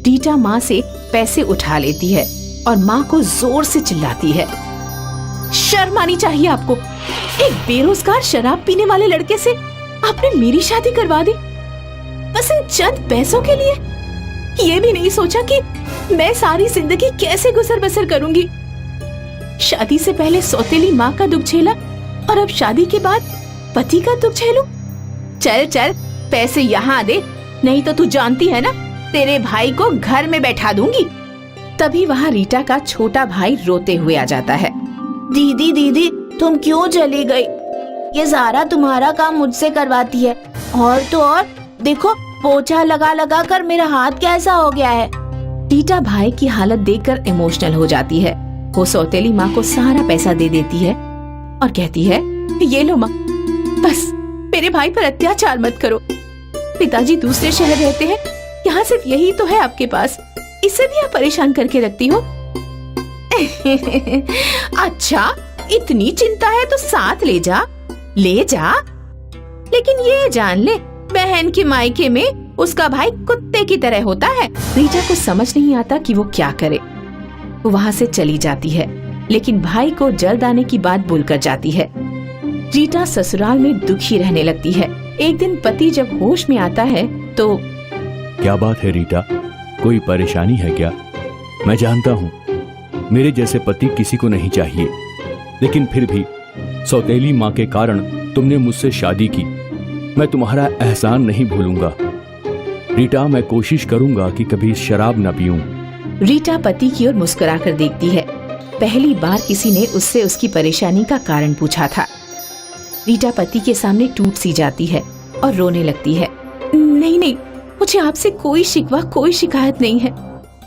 रीटा माँ से पैसे उठा लेती है और माँ को जोर से चिल्लाती है, शर्म आनी चाहिए आपको। एक बेरोजगार शराब पीने वाले लड़के से आपने मेरी शादी करवा दी, बस इन चंद पैसों के लिए। ये भी नहीं सोचा कि मैं सारी जिंदगी कैसे गुजर बसर करूंगी। शादी से पहले सौतेली माँ का दुख झेला और अब शादी के बाद पति का दुख झेलूं। चल चल पैसे यहाँ दे, नहीं तो तू जानती है ना, तेरे भाई को घर में बैठा दूंगी। तभी वहाँ रीटा का छोटा भाई रोते हुए आ जाता है। दीदी दीदी तुम क्यों चली गई? ये ज़ारा तुम्हारा काम मुझसे करवाती है, और तो और देखो पोछा लगा लगा कर मेरा हाथ कैसा हो गया है। रीटा भाई की हालत देखकर इमोशनल हो जाती है। वो सौतेली माँ को सारा पैसा दे देती है और कहती है, ये लो माँ, बस मेरे भाई पर अत्याचार मत करो। पिताजी दूसरे शहर रहते हैं, यहाँ सिर्फ यही तो है आपके पास, इससे भी आप परेशान करके रखती हो। अच्छा इतनी चिंता है तो साथ ले जा, ले जा, लेकिन ये जान ले बहन के मायके में उसका भाई कुत्ते की तरह होता है। रीटा को समझ नहीं आता कि वो क्या करे। वो वहाँ से चली जाती है, लेकिन भाई को जल्द आने की बात भूलकर जाती है। रीटा ससुराल में दुखी रहने लगती है। एक दिन पति जब होश में आता है तो, क्या बात है रीटा, कोई परेशानी है क्या? मैं जानता हूँ मेरे जैसे पति किसी को नहीं चाहिए, लेकिन फिर भी सौतेली माँ के कारण तुमने मुझसे शादी की। मैं तुम्हारा एहसान नहीं भूलूंगा। रीटा मैं कोशिश करूंगा कि कभी शराब न पीऊं। रीटा पति की ओर मुस्कुराकर देखती है। पहली बार किसी ने उससे उसकी परेशानी का कारण पूछा था। रीटा पति के सामने टूट सी जाती है और रोने लगती है। नहीं नहीं, मुझे आपसे कोई शिकवा कोई शिकायत नहीं है।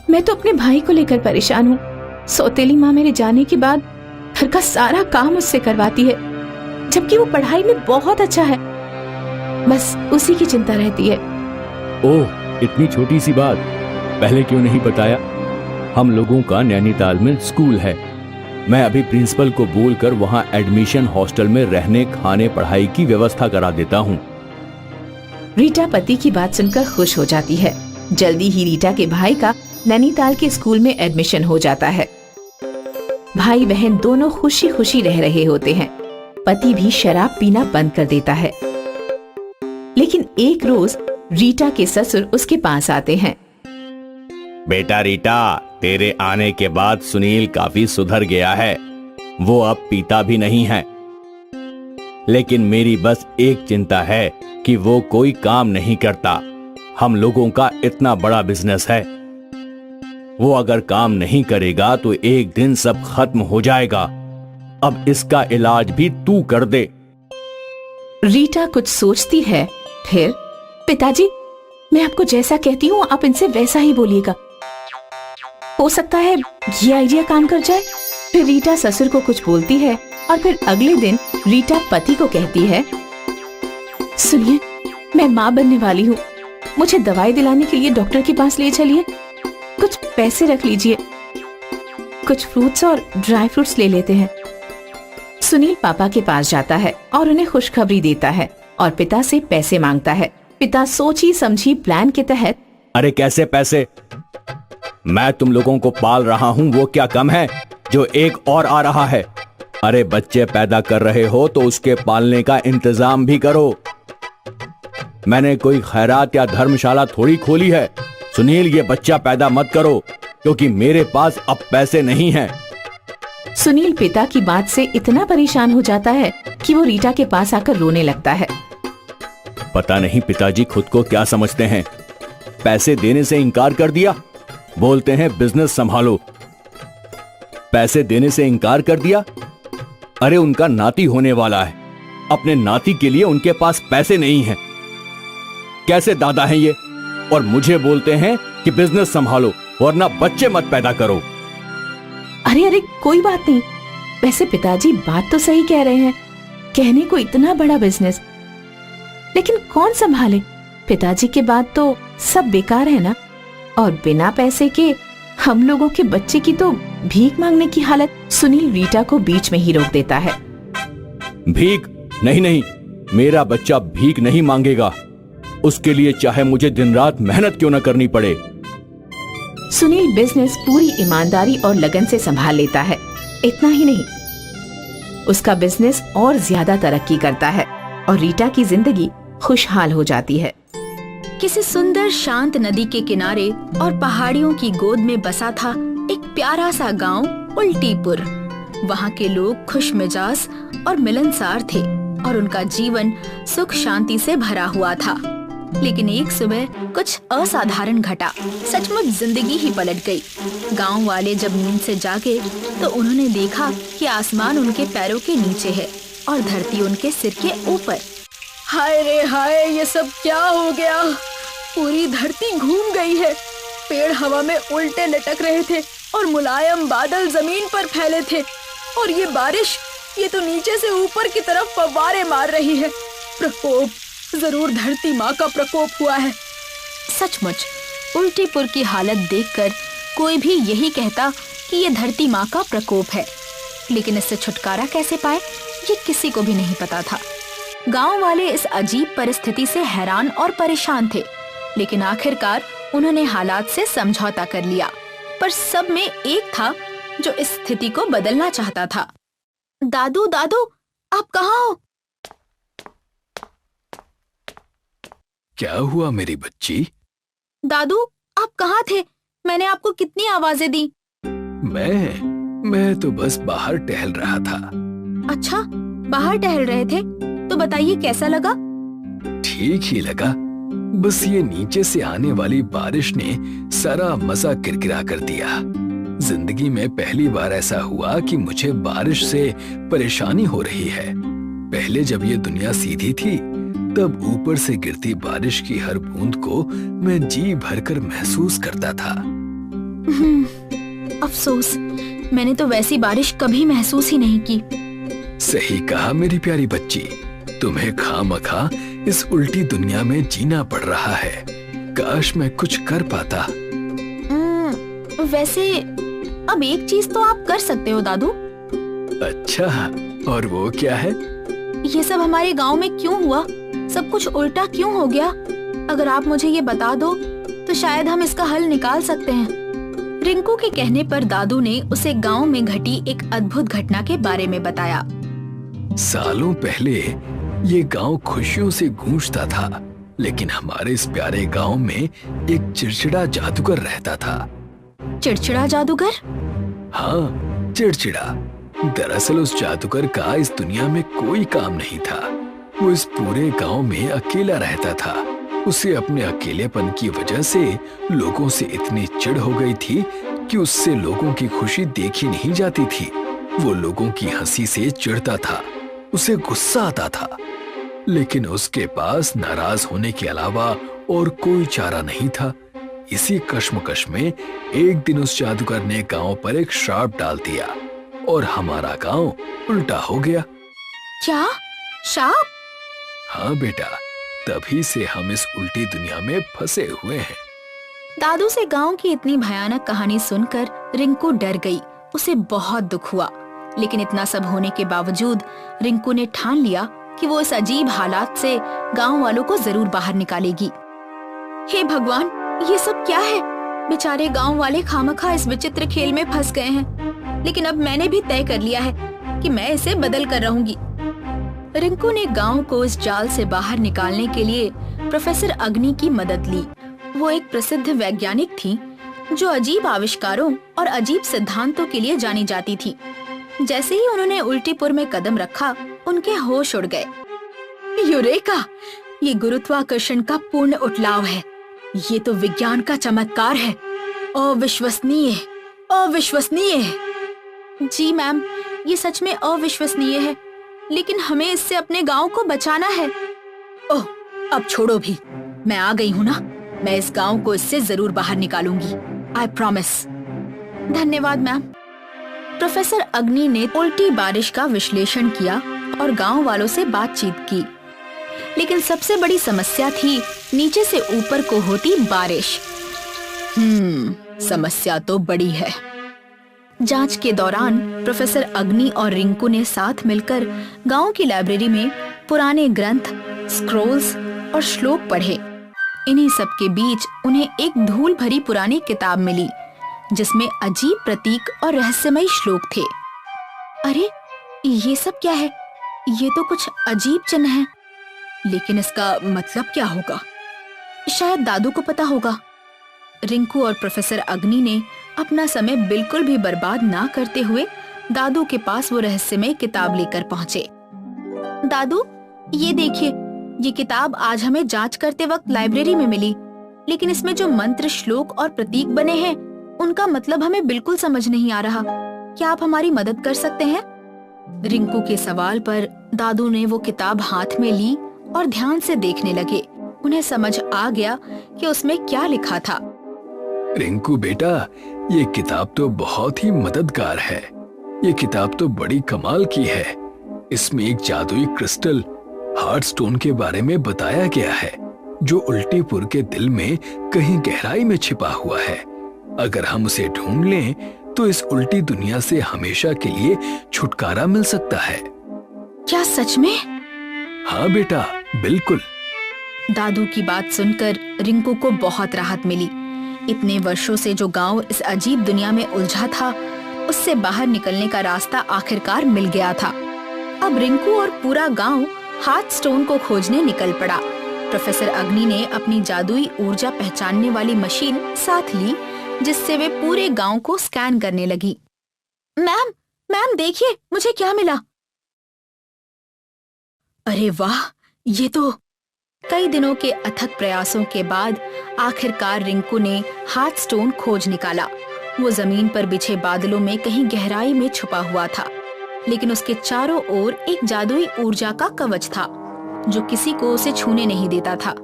मैं तो अपने भाई को लेकर परेशान हूँ। सौतेली माँ मेरे जाने के बाद घर का सारा काम उससे करवाती है, जबकि वो पढ़ाई में बहुत अच्छा है। बस उसी की चिंता रहती है। ओह, इतनी छोटी सी बात, पहले क्यों नहीं बताया? हम लोगों का नैनीताल में स्कूल है। मैं अभी प्रिंसिपल को बोलकर वहाँ एडमिशन हॉस्टल में रहने खाने पढ़ाई की व्यवस्था करा देता हूँ। रीटा पति की बात सुनकर खुश हो जाती है। जल्दी ही रीटा के भाई का नैनीताल के स्कूल में एडमिशन हो जाता है। भाई बहन दोनों खुशी खुशी रह रहे होते हैं। पति भी शराब पीना बंद कर देता है। लेकिन एक रोज रीटा के ससुर उसके पास आते हैं। बेटा रीटा, तेरे आने के बाद सुनील काफी सुधर गया है। वो अब पीता भी नहीं है, लेकिन मेरी बस एक चिंता है कि वो कोई काम नहीं करता। हम लोगों का इतना बड़ा बिजनेस है, वो अगर काम नहीं करेगा तो एक दिन सब खत्म हो जाएगा। अब इसका इलाज भी तू कर दे। रीटा कुछ सोचती है, फिर पिताजी मैं आपको जैसा कहती हूँ आप इनसे वैसा ही बोलिएगा, हो सकता है ये आइडिया काम कर जाए। फिर रीटा ससुर को कुछ बोलती है और फिर अगले दिन रीटा पति को कहती है, सुनिए मैं माँ बनने वाली हूँ, मुझे दवाई दिलाने के लिए डॉक्टर के पास ले चलिए। कुछ पैसे रख लीजिए, कुछ फ्रूट्स और ड्राई फ्रूट्स ले लेते हैं। सुनील पापा के पास जाता है और उन्हें खुशखबरी देता है और पिता से पैसे मांगता है। पिता सोची समझी प्लान के तहत, अरे कैसे पैसे? मैं तुम लोगों को पाल रहा हूँ, वो क्या कम है जो एक और आ रहा है? अरे बच्चे पैदा कर रहे हो तो उसके पालने का इंतजाम भी करो। मैंने कोई खैरात या धर्मशाला थोड़ी खोली है। सुनील ये बच्चा पैदा मत करो, क्योंकि मेरे पास अब पैसे नहीं हैं। सुनील पिता की बात से इतना परेशान हो जाता है कि वो रीटा के पास आकर रोने लगता है। पता नहीं पिताजी खुद को क्या समझते हैं, पैसे देने से इनकार कर दिया। बोलते हैं बिजनेस संभालो, पैसे देने से इनकार कर दिया। अरे उनका नाती होने वाला है, अपने नाती के लिए उनके पास पैसे नहीं हैं। कैसे दादा हैं ये? और मुझे बोलते हैं कि बिजनेस संभालो वरना बच्चे मत पैदा करो। अरे अरे कोई बात नहीं, वैसे पिताजी बात तो सही कह रहे हैं, कहने को इतना बड़ा बिजनेस, लेकिन कौन संभाले? पिताजी के बाद तो सब बेकार है ना। और बिना पैसे के हम लोगों के बच्चे की तो भीख मांगने की हालत। सुनील रीटा को बीच में ही रोक देता है। भीख नहीं, नहीं, मेरा बच्चा भीख नहीं मांगेगा। उसके लिए चाहे मुझे दिन रात मेहनत क्यों न करनी पड़े। सुनील बिजनेस पूरी ईमानदारी और लगन से संभाल लेता है। इतना ही नहीं, उसका बिजनेस और ज्यादा तरक्की करता है और रीटा की जिंदगी खुशहाल हो जाती है। किसी सुंदर शांत नदी के किनारे और पहाड़ियों की गोद में बसा था एक प्यारा सा गांव उल्टीपुर। वहाँ के लोग खुश मिजाज और मिलनसार थे और उनका जीवन सुख शांति से भरा हुआ था। लेकिन एक सुबह कुछ असाधारण घटा। सचमुच जिंदगी ही पलट गई। गांव वाले जब नींद से जागे तो उन्होंने देखा कि आसमान उनके पैरों के नीचे है और धरती उनके सिर के ऊपर। हाय रे हाय, ये सब क्या हो गया? पूरी धरती घूम गई है। पेड़ हवा में उल्टे लटक रहे थे और मुलायम बादल जमीन पर फैले थे। और ये बारिश, ये तो नीचे से ऊपर की तरफ फव्वारे मार रही है। प्रकोप, जरूर धरती माँ का प्रकोप हुआ है। सचमुच उल्टीपुर की हालत देखकर कोई भी यही कहता कि ये धरती माँ का प्रकोप है। लेकिन इससे छुटकारा कैसे पाए, ये किसी को भी नहीं पता था। गांव वाले इस अजीब परिस्थिति से हैरान और परेशान थे, लेकिन आखिरकार उन्होंने हालात से समझौता कर लिया। पर सब में एक था जो इस स्थिति को बदलना चाहता था। दादू दादू, आप कहाँ हो? क्या हुआ मेरी बच्ची? दादू, आप कहाँ थे? मैंने आपको कितनी आवाजें दी। मैं तो बस बाहर टहल रहा था। अच्छा, बाहर टहल रहे थे? तो बताइए कैसा लगा? ठीक ही लगा, बस ये नीचे से आने वाली बारिश ने सारा मजा किरकिरा कर दिया। जिंदगी में पहली बार ऐसा हुआ कि मुझे बारिश से परेशानी हो रही है। पहले जब ये दुनिया सीधी थी तब ऊपर से गिरती बारिश की हर बूंद को मैं जी भरकर महसूस करता था। अफसोस, मैंने तो वैसी बारिश कभी महसूस ही नहीं की। सही कहा मेरी प्यारी बच्ची, तुम्हें खामखा इस उल्टी दुनिया में जीना पड़ रहा है। काश मैं कुछ कर पाता। वैसे अब एक चीज तो आप कर सकते हो दादू। अच्छा, और वो क्या है? ये सब हमारे गांव में क्यों हुआ? सब कुछ उल्टा क्यों हो गया? अगर आप मुझे ये बता दो तो शायद हम इसका हल निकाल सकते हैं। रिंकू के कहने पर दादू ने उसे गांव में घटी एक अद्भुत घटना के बारे में बताया। सालों पहले ये गांव खुशियों से गूंजता था, लेकिन हमारे इस प्यारे गांव में एक चिड़चिड़ा जादूगर रहता था। चिड़चिड़ा जादूगर? हाँ, चिड़चिड़ा। दरअसल उस जादूगर का इस दुनिया में कोई काम नहीं था। वो इस पूरे गांव में अकेला रहता था। उसे अपने अकेलेपन की वजह से लोगों से इतनी चिढ़ हो गई थी कि उससे लोगों की खुशी देखी नहीं जाती थी। वो लोगों की हंसी से चिढ़ता था, उसे गुस्सा आता था, लेकिन उसके पास नाराज होने के अलावा और कोई चारा नहीं था। इसी कश्मकश में एक दिन उस जादूगर ने गांव पर एक श्राप डाल दिया और हमारा गांव उल्टा हो गया। क्या? श्राप? हाँ बेटा, तभी से हम इस उल्टी दुनिया में फंसे हुए हैं। दादू से गांव की इतनी भयानक कहानी सुनकर रिंकू डर गई। उसे बहुत दुख हुआ, लेकिन इतना सब होने के बावजूद रिंकू ने ठान लिया कि वो इस अजीब हालात से गांव वालों को जरूर बाहर निकालेगी। हे भगवान, ये सब क्या है? बेचारे गांव वाले खामखा इस विचित्र खेल में फंस गए हैं। लेकिन अब मैंने भी तय कर लिया है कि मैं इसे बदल कर रहूंगी। रिंकू ने गांव को इस जाल से बाहर निकालने के लिए प्रोफेसर अग्नि की मदद ली। वो एक प्रसिद्ध वैज्ञानिक थी जो अजीब आविष्कारों और अजीब सिद्धांतों के लिए जानी जाती थी। जैसे ही उन्होंने उल्टीपुर में कदम रखा, उनके होश उड़ गए। यूरेका! ये गुरुत्वाकर्षण का पूर्ण उठलाव है। ये तो विज्ञान का चमत्कार है। अविश्वसनीय, अविश्वसनीय। जी मैम, ये सच में अविश्वसनीय है, लेकिन हमें इससे अपने गांव को बचाना है। ओह, अब छोड़ो भी, मैं आ गई हूँ ना, मैं इस गांव को इससे जरूर बाहर निकालूंगी, आई प्रॉमिस। धन्यवाद मैम। प्रोफेसर अग्नि ने उल्टी बारिश का विश्लेषण किया और गांव वालों से बातचीत की, लेकिन सबसे बड़ी समस्या थी नीचे से ऊपर को होती बारिश। समस्या तो बड़ी है। जांच के दौरान प्रोफेसर अग्नि और रिंकू ने साथ मिलकर गांव की लाइब्रेरी में पुराने ग्रंथ, स्क्रोल्स और श्लोक पढ़े। इन्हीं सब के बीच उन्हें एक धूल भरी पुरानी किताब मिली, जिसमें अजीब प्रतीक और रहस्यमयी श्लोक थे। अरे, ये सब क्या है? ये तो कुछ अजीब चिन्ह है, लेकिन इसका मतलब क्या होगा? शायद दादू को पता होगा। रिंकू और प्रोफेसर अग्नि ने अपना समय बिल्कुल भी बर्बाद ना करते हुए दादू के पास वो रहस्यमय किताब लेकर पहुंचे। दादू, ये देखिए, ये किताब आज हमें जांच करते वक्त लाइब्रेरी में मिली, लेकिन इसमें जो मंत्र, श्लोक और प्रतीक बने हैं, उनका मतलब हमें बिल्कुल समझ नहीं आ रहा। क्या आप हमारी मदद कर सकते हैं? रिंकू के सवाल पर दादू ने वो किताब हाथ में ली और ध्यान से देखने लगे। उन्हें समझ आ गया कि उसमें क्या लिखा था। रिंकू बेटा, ये किताब तो बहुत ही मददगार है। ये किताब तो बड़ी कमाल की है। इसमें एक जादुई क्रिस्टल हार्ट स्टोन के बारे में बताया गया है, जो उल्टीपुर के दिल में कहीं गहराई में छिपा हुआ है। अगर हम उसे ढूंढ लें तो इस उल्टी दुनिया से हमेशा के लिए छुटकारा मिल सकता है। क्या सच में? हाँ बेटा, बिल्कुल। दादू की बात सुनकर रिंकू को बहुत राहत मिली। इतने वर्षों से जो गांव इस अजीब दुनिया में उलझा था, उससे बाहर निकलने का रास्ता आखिरकार मिल गया था। अब रिंकू और पूरा गांव हार्ट स्टोन को खोजने निकल पड़ा। प्रोफेसर अग्नि ने अपनी जादुई ऊर्जा पहचानने वाली मशीन साथ ली, जिससे वे पूरे गांव को स्कैन करने लगी। मैम देखिए, मुझे क्या मिला। अरे वाह, ये तो कई दिनों के अथक प्रयासों के बाद आखिरकार रिंकू ने हार्ट स्टोन खोज निकाला। वो जमीन पर बिछे बादलों में कहीं गहराई में छुपा हुआ था, लेकिन उसके चारों ओर एक जादुई ऊर्जा का कवच था, जो किसी को उसे छूने नहीं देता था।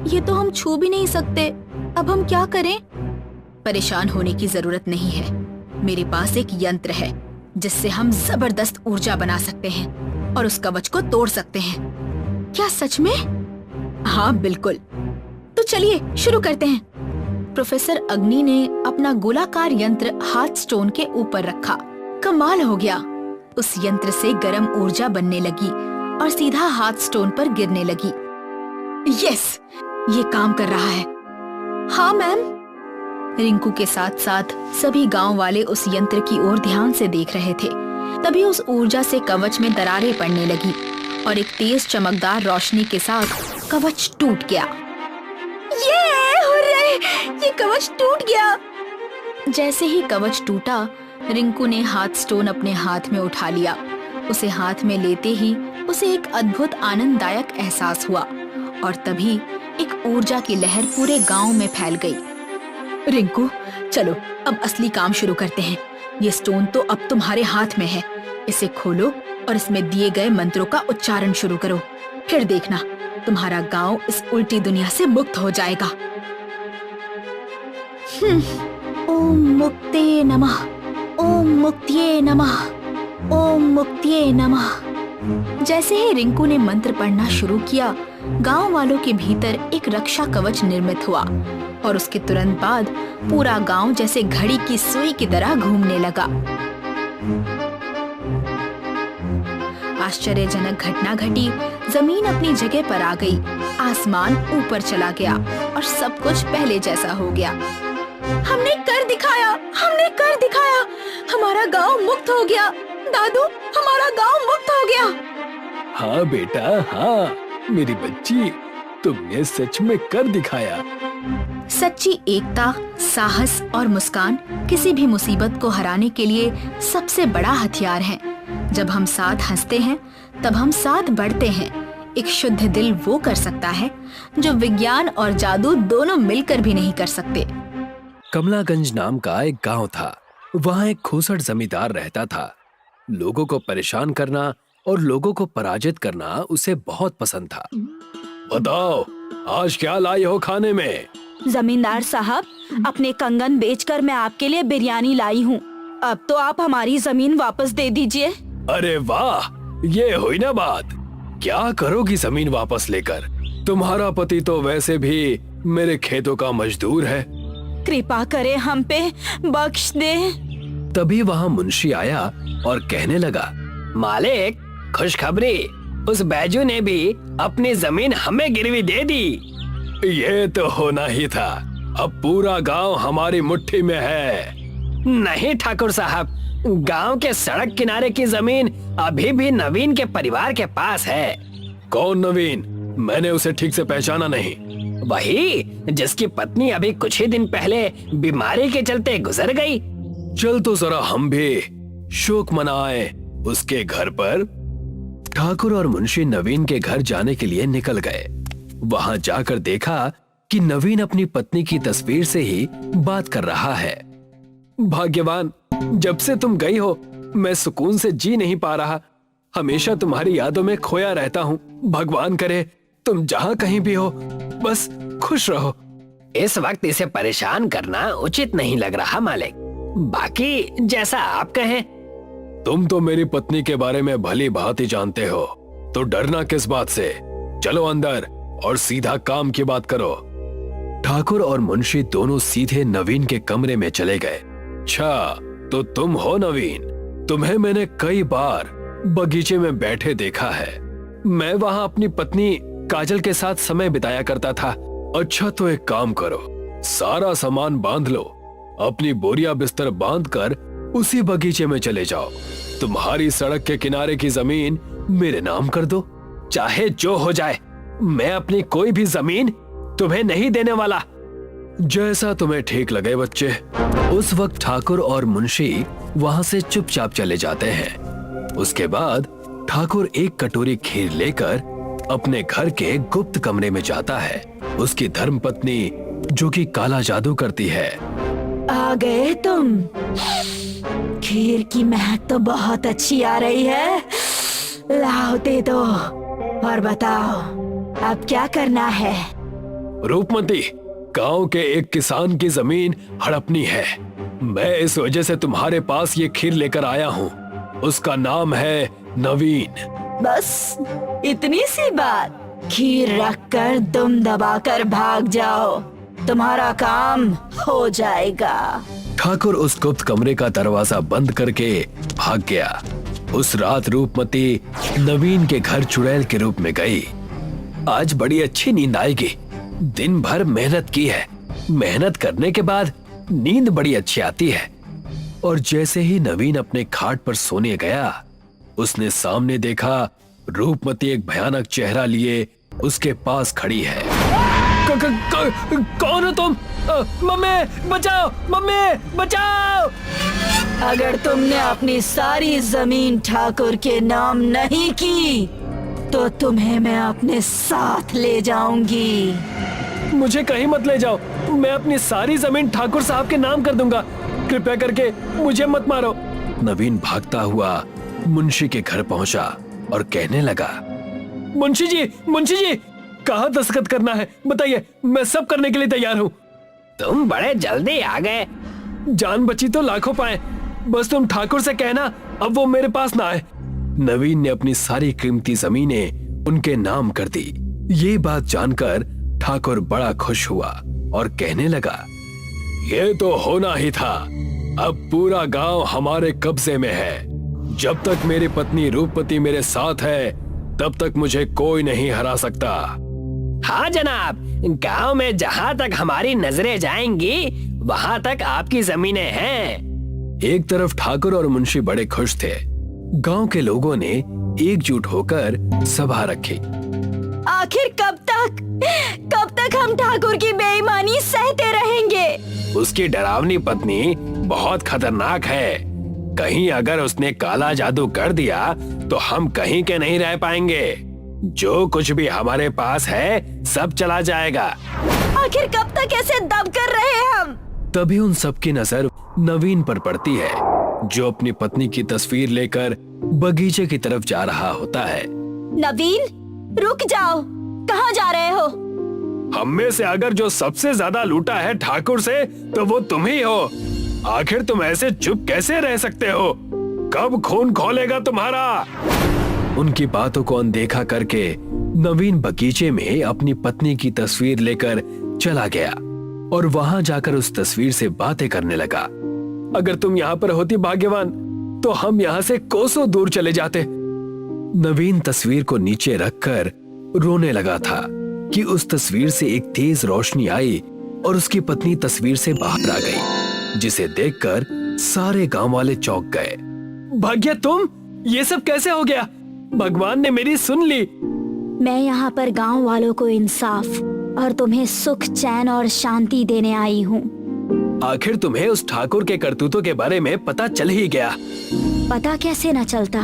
ये तो हम छू भी नहीं सकते, अब हम क्या करें? परेशान होने की जरूरत नहीं है। मेरे पास एक यंत्र है, जिससे हम जबरदस्त ऊर्जा बना सकते हैं और उस कवच को तोड़ सकते हैं। क्या सच में? हाँ बिल्कुल। तो चलिए शुरू करते हैं। प्रोफेसर अग्नि ने अपना गोलाकार यंत्र हार्ट स्टोन के ऊपर रखा। कमाल हो गया। उस यंत्र से गर्म ऊर्जा बनने लगी और सीधा हार्ट स्टोन पर गिरने लगी। यस, ये काम कर रहा है। हाँ मैम। रिंकू के साथ साथ सभी गांव वाले उस यंत्र की ओर ध्यान से देख रहे थे। तभी उस ऊर्जा से कवच में दरारें पड़ने लगी और एक तेज चमकदार रोशनी के साथ कवच टूट गया। ये कवच टूट गया। जैसे ही कवच टूटा, रिंकू ने हार्ट स्टोन अपने हाथ में उठा लिया। उसे हाथ में लेते ही उसे एक अद्भुत आनंददायक एहसास हुआ और तभी एक ऊर्जा की लहर पूरे गांव में फैल गई। रिंकू, चलो अब असली काम शुरू करते हैं। ये स्टोन तो अब तुम्हारे हाथ में है। इसे खोलो और इसमें दिए गए मंत्रों का उच्चारण शुरू करो। फिर देखना, तुम्हारा गांव इस उल्टी दुनिया से मुक्त हो जाएगा। ओम मुक्ते नमः, ओम मुक्तिये नमः, ओम मुक्तिये नमः। जैसे ही रिंकू ने मंत्र पढ़ना शुरू किया, गांव वालों के भीतर एक रक्षा कवच निर्मित हुआ और उसके तुरंत बाद पूरा गांव जैसे घड़ी की सुई की तरह घूमने लगा। आश्चर्यजनक घटना घटी। जमीन अपनी जगह पर आ गई, आसमान ऊपर चला गया और सब कुछ पहले जैसा हो गया। हमने कर दिखाया, हमने कर दिखाया। हमारा गांव मुक्त हो गया। दादू, हमारा गांव मुक्त हो गया। हाँ बेटा, हाँ मेरी बच्ची, तुमने सच में कर दिखाया। सच्ची एकता, साहस और मुस्कान किसी भी मुसीबत को हराने के लिए सबसे बड़ा हथियार है। जब हम साथ हंसते हैं, तब हम साथ बढ़ते हैं। एक शुद्ध दिल वो कर सकता है जो विज्ञान और जादू दोनों मिलकर भी नहीं कर सकते। कमलागंज नाम का एक गांव था। वहां एक खूसट जमींदार रहता था। लोगों को परेशान करना और लोगों को पराजित करना उसे बहुत पसंद था। बताओ, आज क्या लाई हो खाने में? जमींदार साहब, अपने कंगन बेचकर मैं आपके लिए बिरयानी लाई हूँ। अब तो आप हमारी जमीन वापस दे दीजिए। अरे वाह, ये हुई ना बात। क्या करोगी जमीन वापस लेकर? तुम्हारा पति तो वैसे भी मेरे खेतों का मजदूर है। कृपा करे हम पे, बख्श दे। तभी वहाँ मुंशी आया और कहने लगा, मालिक, खुशखबरी, उस बैजू ने भी अपनी जमीन हमें गिरवी दे दी। ये तो होना ही था। अब पूरा गांव हमारी मुट्ठी में है। नहीं ठाकुर साहब, गांव के सड़क किनारे की जमीन अभी भी नवीन के परिवार के पास है। कौन नवीन? मैंने उसे ठीक से पहचाना नहीं। वही जिसकी पत्नी अभी कुछ ही दिन पहले बीमारी के चलते गुजर गई। चल तो जरा हम भी शोक मनाएं उसके घर पर। ठाकुर और मुंशी नवीन के घर जाने के लिए निकल गए। वहां जाकर देखा कि नवीन अपनी पत्नी की तस्वीर से ही बात कर रहा है। भाग्यवान, जब से तुम गई हो मैं सुकून से जी नहीं पा रहा। हमेशा तुम्हारी यादों में खोया रहता हूँ। भगवान करे तुम जहाँ कहीं भी हो, बस खुश रहो। इस वक्त इसे परेशान करना उचित नहीं लग रहा मालिक। बाकी जैसा आप कहें। तुम तो मेरी पत्नी के बारे में भली भांति जानते हो, तो डरना किस बात से? चलो अंदर और सीधा काम की बात करो। ठाकुर और मुंशी दोनों सीधे नवीन के कमरे में चले गए। अच्छा, तो तुम हो नवीन? तुम्हें मैंने कई बार बगीचे में बैठे देखा है। मैं वहां अपनी पत्नी काजल के साथ समय बिताया करता था। अच्छा, तो एक काम करो, सारा सामान बांध लो, अपनी बोरिया बिस्तर बांधकर उसी बगीचे में चले जाओ। तुम्हारी सड़क के किनारे की जमीन मेरे नाम कर दो। चाहे जो हो जाए, मैं अपनी कोई भी जमीन तुम्हें नहीं देने वाला। जैसा तुम्हें ठीक लगे बच्चे। उस वक्त ठाकुर और मुंशी वहां से चुपचाप चले जाते हैं। उसके बाद ठाकुर एक कटोरी खीर लेकर अपने घर के गुप्त कमरे में जाता है। उसकी धर्मपत्नी, जो कि काला जादू करती है। आ गए तुम? खीर की महक तो बहुत अच्छी आ रही है। लाओ दे दो और बताओ अब क्या करना है? रूपमती, गांव के एक किसान की जमीन हड़पनी है। मैं इस वजह से तुम्हारे पास ये खीर लेकर आया हूँ। उसका नाम है नवीन। बस इतनी सी बात? खीर रखकर दुम दबाकर भाग जाओ, तुम्हारा काम हो जाएगा। ठाकुर उस गुप्त कमरे का दरवाजा बंद करके भाग गया। उस रात रूपमती नवीन के घर चुड़ैल के रूप में गई। आज बड़ी अच्छी नींद आएगी। दिन भर मेहनत की है। मेहनत करने के बाद नींद बड़ी अच्छी आती है। और जैसे ही नवीन अपने खाट पर सोने गया, उसने सामने देखा रूपमती एक भयानक चेहरा लिए उसके पास खड़ी है। कौन हो तुम? मम्मी बचाओ, मम्मी बचाओ। अगर तुमने अपनी सारी जमीन ठाकुर के नाम नहीं की तो तुम्हें मैं अपने साथ ले जाऊंगी। मुझे कहीं मत ले जाओ। मैं अपनी सारी जमीन ठाकुर साहब के नाम कर दूंगा। कृपया करके मुझे मत मारो। नवीन भागता हुआ मुंशी के घर पहुंचा और कहने लगा, मुंशी जी, कहाँ दस्तखत करना है बताइए, मैं सब करने के लिए तैयार हूँ। तुम बड़े जल्दी आ गए। जान बची तो लाखों पाए। बस तुम ठाकुर से कहना अब वो मेरे पास ना आए। नवीन ने अपनी सारी कीमती जमीनें उनके नाम कर दी। ये बात जानकर ठाकुर बड़ा खुश हुआ और कहने लगा, ये तो होना ही था। अब पूरा गांव हमारे कब्जे में है। जब तक मेरी पत्नी रूपमती मेरे साथ है, तब तक मुझे कोई नहीं हरा सकता। हाँ जनाब, गांव में जहाँ तक हमारी नजरें जाएंगी वहाँ तक आपकी जमीनें हैं। एक तरफ ठाकुर और मुंशी बड़े खुश थे। गांव के लोगों ने एकजुट होकर सभा रखी। आखिर कब तक हम ठाकुर की बेईमानी सहते रहेंगे? उसकी डरावनी पत्नी बहुत खतरनाक है। कहीं अगर उसने काला जादू कर दिया तो हम कहीं के नहीं रह पाएंगे। जो कुछ भी हमारे पास है सब चला जाएगा। आखिर कब तक ऐसे दब कर रहे हम? तभी उन सबकी नजर नवीन पर पड़ती है, जो अपनी पत्नी की तस्वीर लेकर बगीचे की तरफ जा रहा होता है। नवीन, रुक जाओ, कहाँ जा रहे हो? हम में से अगर जो सबसे ज्यादा लूटा है ठाकुर से, तो वो तुम ही हो। आखिर तुम ऐसे चुप कैसे रह सकते हो? कब खून खौलेगा तुम्हारा? उनकी बातों को अनदेखा करके नवीन बगीचे में अपनी पत्नी की तस्वीर लेकर चला गया और वहां जाकर उस तस्वीर से बातें करने लगा। अगर तुम यहाँ पर होती भाग्यवान, तो हम यहाँ से कोसों दूर चले जाते। नवीन तस्वीर को नीचे रखकर रोने लगा था कि उस तस्वीर से एक तेज रोशनी आई और उसकी पत्नी तस्वीर से बाहर आ गई, जिसे देखकर सारे गांव वाले चौंक गए। भाग्य, तुम ये सब कैसे हो गया? भगवान ने मेरी सुन ली। मैं यहाँ पर गांव वालों को इंसाफ और तुम्हें सुख, चैन और शांति देने आई हूँ। आखिर तुम्हें उस ठाकुर के करतूतों के बारे में पता चल ही गया। पता कैसे न चलता,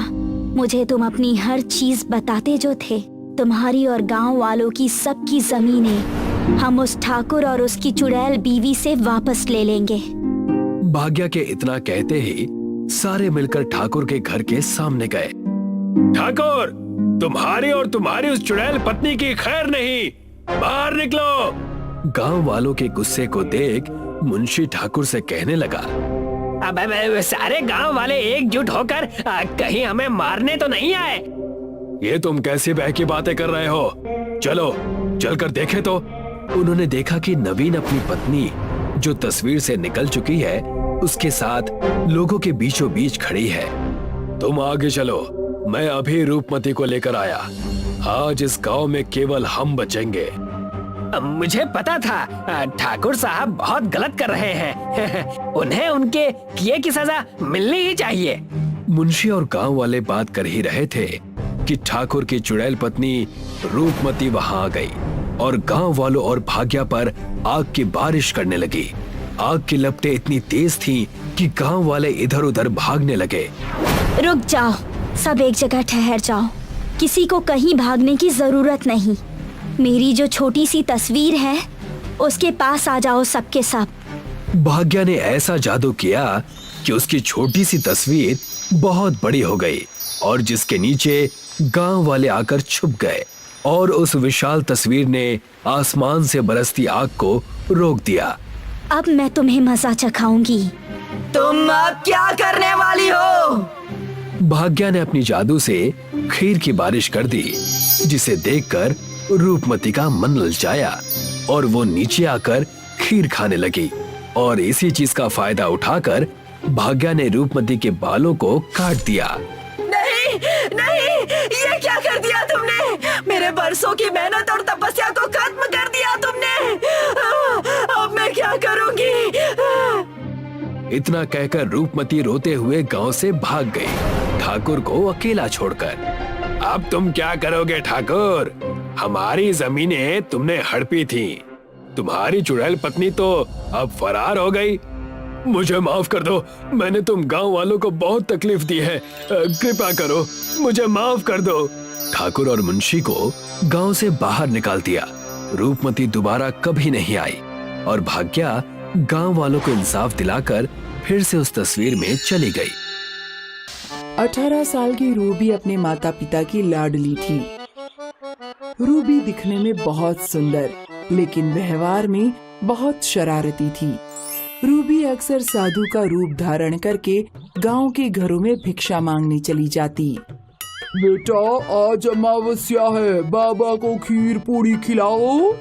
मुझे तुम अपनी हर चीज बताते जो थे। तुम्हारी और गांव वालों की सबकी जमीनें हम उस ठाकुर और उसकी चुड़ैल बीवी से वापस ले लेंगे। भाग्य के इतना कहते ही सारे मिलकर ठाकुर के घर के सामने गए। ठाकुर, तुम्हारी और तुम्हारी उस चुड़ैल पत्नी की खैर नहीं, बाहर निकलो। गांव वालों के गुस्से को देख मुंशी ठाकुर से कहने लगा, अब सारे गांव वाले एकजुट होकर कहीं हमें मारने तो नहीं आए? ये तुम कैसी बहकी बातें कर रहे हो? चलो चलकर देखें तो। उन्होंने देखा कि नवीन अपनी पत्नी, जो तस्वीर से निकल चुकी है, उसके साथ लोगों के बीचों बीच खड़ी है। तुम आगे चलो, मैं अभी रूपमती को लेकर आया। आज इस गांव में केवल हम बचेंगे। मुझे पता था ठाकुर साहब बहुत गलत कर रहे हैं। उन्हें उनके किए की सजा मिलनी ही चाहिए। मुंशी और गांव वाले बात कर ही रहे थे कि ठाकुर की चुड़ैल पत्नी रूपमती वहां आ गई और गांव वालों और भाग्या पर आग की बारिश करने लगी। आग की लपटें इतनी तेज थीं कि गांव वाले इधर उधर भागने लगे। रुक जाओ, सब एक जगह ठहर जाओ। किसी को कहीं भागने की जरूरत नहीं। मेरी जो छोटी सी तस्वीर है, उसके पास आ जाओ सबके सब। भाग्या ने ऐसा जादू किया कि उसकी छोटी सी तस्वीर बहुत बड़ी हो गई और जिसके नीचे गांव वाले आकर छुप गए और उस विशाल तस्वीर ने आसमान से बरसती आग को रोक दिया। अब मैं तुम्हें मजा चखाऊंगी। तुम अब क्या करने वाली हो? भाग्या ने अपनी जादू से खीर की बारिश कर दी, जिसे देखकर रूपमती का मन ललचाया और वो नीचे आकर खीर खाने लगी। और इसी चीज का फायदा उठाकर भाग्या ने रूपमती के बालों को काट दिया। नहीं नहीं, ये क्या कर दिया तुमने? मेरे बरसों की मेहनत और तपस्या को खत्म कर दिया तुमने। अब मैं क्या करूंगी? इतना कहकर रूपमती रोते हुए गांव से भाग गई, ठाकुर को अकेला छोड़कर। अब तुम क्या करोगे ठाकुर? हमारी जमीनें तुमने हड़पी थी, तुम्हारी चुड़ैल पत्नी तो अब फरार हो गई। मुझे माफ कर दो, मैंने तुम गांव वालों को बहुत तकलीफ दी है, कृपा करो, मुझे माफ कर दो। ठाकुर और मुंशी को गांव से बाहर निकाल दिया। रूपमती दोबारा कभी नहीं आई और भाग्या गांव वालों को इंसाफ दिलाकर फिर से उस तस्वीर में चली गई। 18 साल की रूबी अपने माता पिता की लाडली थी। रूबी दिखने में बहुत सुंदर, लेकिन व्यवहार में बहुत शरारती थी। रूबी अक्सर साधु का रूप धारण करके गांव के घरों में भिक्षा मांगने चली जाती। बेटा, आज अमावस्या है, बाबा को खीर पूरी खिलाओ।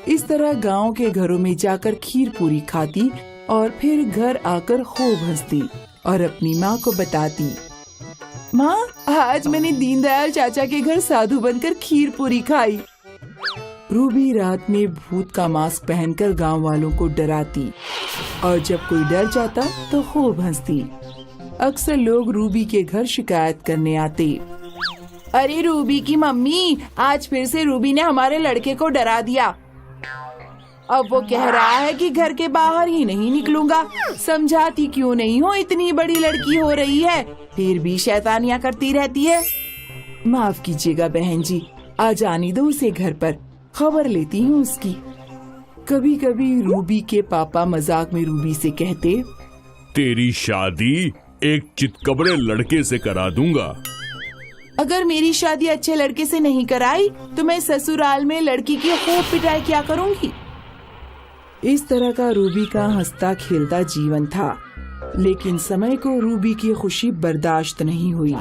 इस तरह गांव के घरों में जाकर खीर पूरी खाती और फिर घर आकर खूब हंसती और अपनी माँ को बताती, माँ, आज मैंने दीनदयाल चाचा के घर साधु बनकर खीर पूरी खाई। रूबी रात में भूत का मास्क पहनकर गांव वालों को डराती और जब कोई डर जाता तो खूब हंसती। अक्सर लोग रूबी के घर शिकायत करने आते। अरे रूबी की मम्मी, आज फिर से रूबी ने हमारे लड़के को डरा दिया। अब वो कह रहा है कि घर के बाहर ही नहीं निकलूंगा। समझाती क्यों नहीं हो, इतनी बड़ी लड़की हो रही है, फिर भी शैतानियाँ करती रहती है। माफ कीजिएगा बहन जी, आज आने दो उसे घर पर, खबर लेती हूँ उसकी। कभी कभी रूबी के पापा मजाक में रूबी से कहते, तेरी शादी एक चितकबरे लड़के से करा दूंगा। अगर मेरी शादी अच्छे लड़के से नहीं कराई तो मैं ससुराल में लड़की की खूब पिटाई क्या करूंगी। इस तरह का रूबी का हंसता खेलता जीवन था, लेकिन समय को रूबी की खुशी बर्दाश्त नहीं हुई।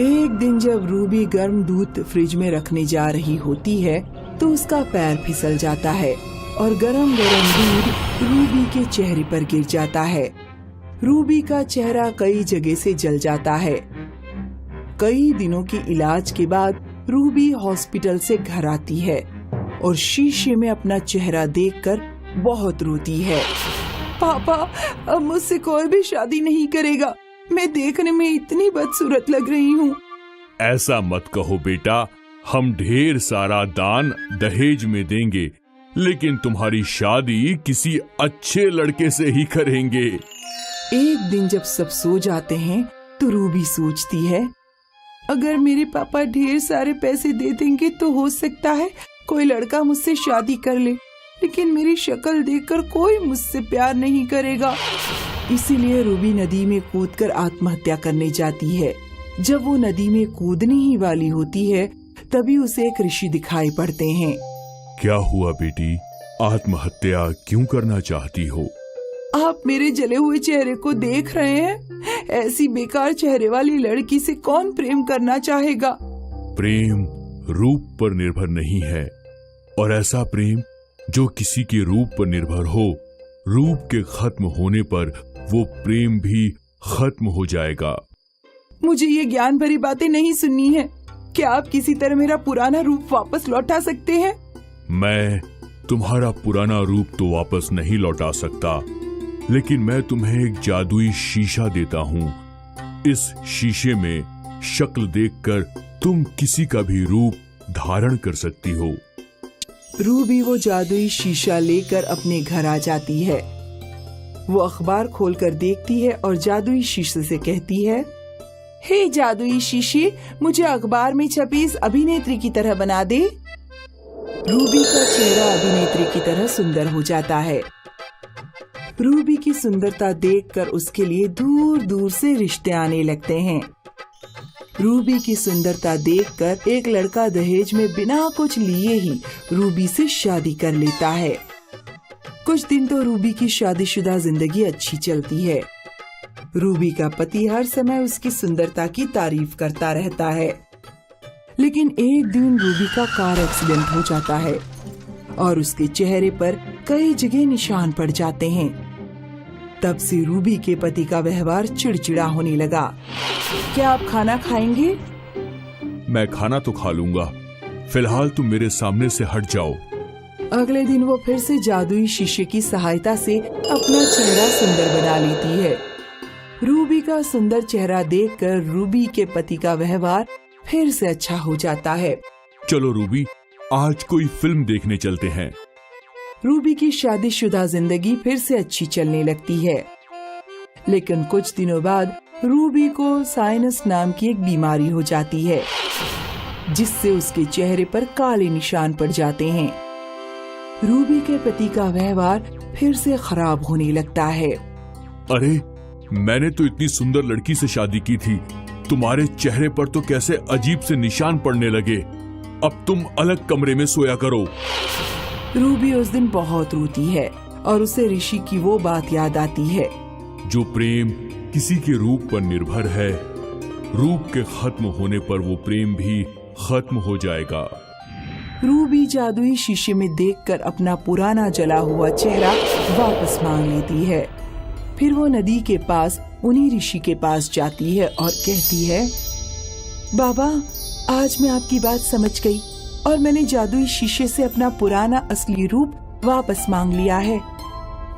एक दिन जब रूबी गर्म दूध फ्रिज में रखने जा रही होती है तो उसका पैर फिसल जाता है और गरम गरम दूध रूबी के चेहरे पर गिर जाता है। रूबी का चेहरा कई जगह से जल जाता है। कई दिनों के इलाज के बाद रूबी हॉस्पिटल से घर आती है और शीशे में अपना चेहरा देखकर बहुत रोती है। पापा, अब मुझसे कोई भी शादी नहीं करेगा। मैं देखने में इतनी बदसूरत लग रही हूँ। ऐसा मत कहो बेटा, हम ढेर सारा दान दहेज में देंगे, लेकिन तुम्हारी शादी किसी अच्छे लड़के से ही करेंगे। एक दिन जब सब सो जाते हैं तो रूबी सोचती है, अगर मेरे पापा ढेर सारे पैसे दे देंगे तो हो सकता है कोई लड़का मुझसे शादी कर ले, लेकिन मेरी शक्ल देखकर कोई मुझसे प्यार नहीं करेगा। इसीलिए रूबी नदी में कूदकर आत्महत्या करने जाती है। जब वो नदी में कूदने ही वाली होती है तभी उसे एक ऋषि दिखाई पड़ते हैं। क्या हुआ बेटी, आत्महत्या क्यों करना चाहती हो? आप मेरे जले हुए चेहरे को देख रहे हैं? ऐसी बेकार चेहरे वाली लड़की से कौन प्रेम करना चाहेगा? प्रेम रूप पर निर्भर नहीं है, और ऐसा प्रेम जो किसी के रूप पर निर्भर हो, रूप के खत्म होने पर वो प्रेम भी खत्म हो जाएगा। मुझे ये ज्ञान भरी बातें नहीं सुननी है। क्या आप किसी तरह मेरा पुराना रूप वापस लौटा सकते हैं? मैं तुम्हारा पुराना रूप तो वापस नहीं लौटा सकता, लेकिन मैं तुम्हें एक जादुई शीशा देता हूँ। इस शीशे में शक्ल देखकर तुम किसी का भी रूप धारण कर सकती हो। रूबी वो जादुई शीशा लेकर अपने घर आ जाती है। वो अखबार खोलकर देखती है और जादुई शीशे से कहती है, हे जादुई शीशे, मुझे अखबार में छपी इस अभिनेत्री की तरह बना दे। रूबी का चेहरा अभिनेत्री की तरह सुंदर हो जाता है। रूबी की सुंदरता देखकर उसके लिए दूर दूर से रिश्ते आने लगते हैं। रूबी की सुंदरता देखकर एक लड़का दहेज में बिना कुछ लिए ही रूबी से शादी कर लेता है। कुछ दिन तो रूबी की शादीशुदा जिंदगी अच्छी चलती है। रूबी का पति हर समय उसकी सुंदरता की तारीफ करता रहता है, लेकिन एक दिन रूबी का कार एक्सीडेंट हो जाता है और उसके चेहरे पर कई जगह निशान पड़ जाते हैं। तब से रूबी के पति का व्यवहार चिड़चिड़ा होने लगा। क्या आप खाना खाएंगे? मैं खाना तो खा लूंगा, फिलहाल तुम मेरे सामने से हट जाओ। अगले दिन वो फिर से जादुई शीशे की सहायता से अपना चेहरा सुंदर बना लेती है। रूबी का सुंदर चेहरा देखकर रूबी के पति का व्यवहार फिर से अच्छा हो जाता है। चलो रूबी, आज कोई फिल्म देखने चलते हैं। रूबी की शादीशुदा जिंदगी फिर से अच्छी चलने लगती है, लेकिन कुछ दिनों बाद रूबी को साइनस नाम की एक बीमारी हो जाती है, जिससे उसके चेहरे पर काले निशान पड़ जाते हैं। रूबी के पति का व्यवहार फिर से खराब होने लगता है। अरे, मैंने तो इतनी सुंदर लड़की से शादी की थी, तुम्हारे चेहरे पर तो कैसे अजीब से निशान पड़ने लगे। अब तुम अलग कमरे में सोया करो। रूबी उस दिन बहुत रोती है और उसे ऋषि की वो बात याद आती है, जो प्रेम किसी के रूप पर निर्भर है, रूप के खत्म होने पर वो प्रेम भी खत्म हो जाएगा। रूबी जादुई शीशे में देखकर अपना पुराना जला हुआ चेहरा वापस मांग लेती है। फिर वो नदी के पास उन्हीं ऋषि के पास जाती है और कहती है, बाबा, आज मैं आपकी बात समझ गई और मैंने जादुई शीशे से अपना पुराना असली रूप वापस मांग लिया है।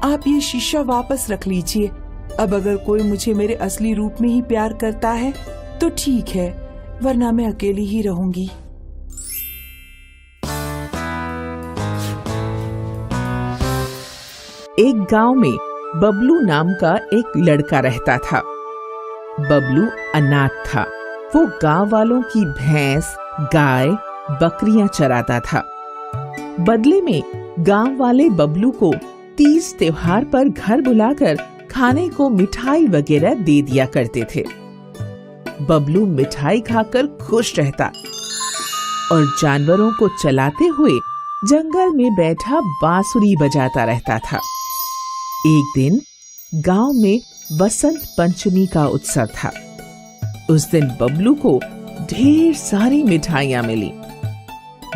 आप ये शीशा वापस रख लीजिए। अब अगर कोई मुझे मेरे असली रूप में ही प्यार करता है तो ठीक है, वरना मैं अकेली ही रहूंगी। एक गांव में बबलू नाम का एक लड़का रहता था। बबलू अनाथ था। वो गांव वालों की भैंस, गाय, बकरियां चराता था। बदले में गांव वाले बबलू को तीज त्योहार पर घर बुलाकर खाने को मिठाई वगैरह दे दिया करते थे। बबलू मिठाई खाकर खुश रहता और जानवरों को चलाते हुए जंगल में बैठा बांसुरी बजाता रहता था। एक दिन गांव में वसंत पंचमी का उत्सव था। उस दिन बबलू को ढेर सारी मिठाइयां मिली।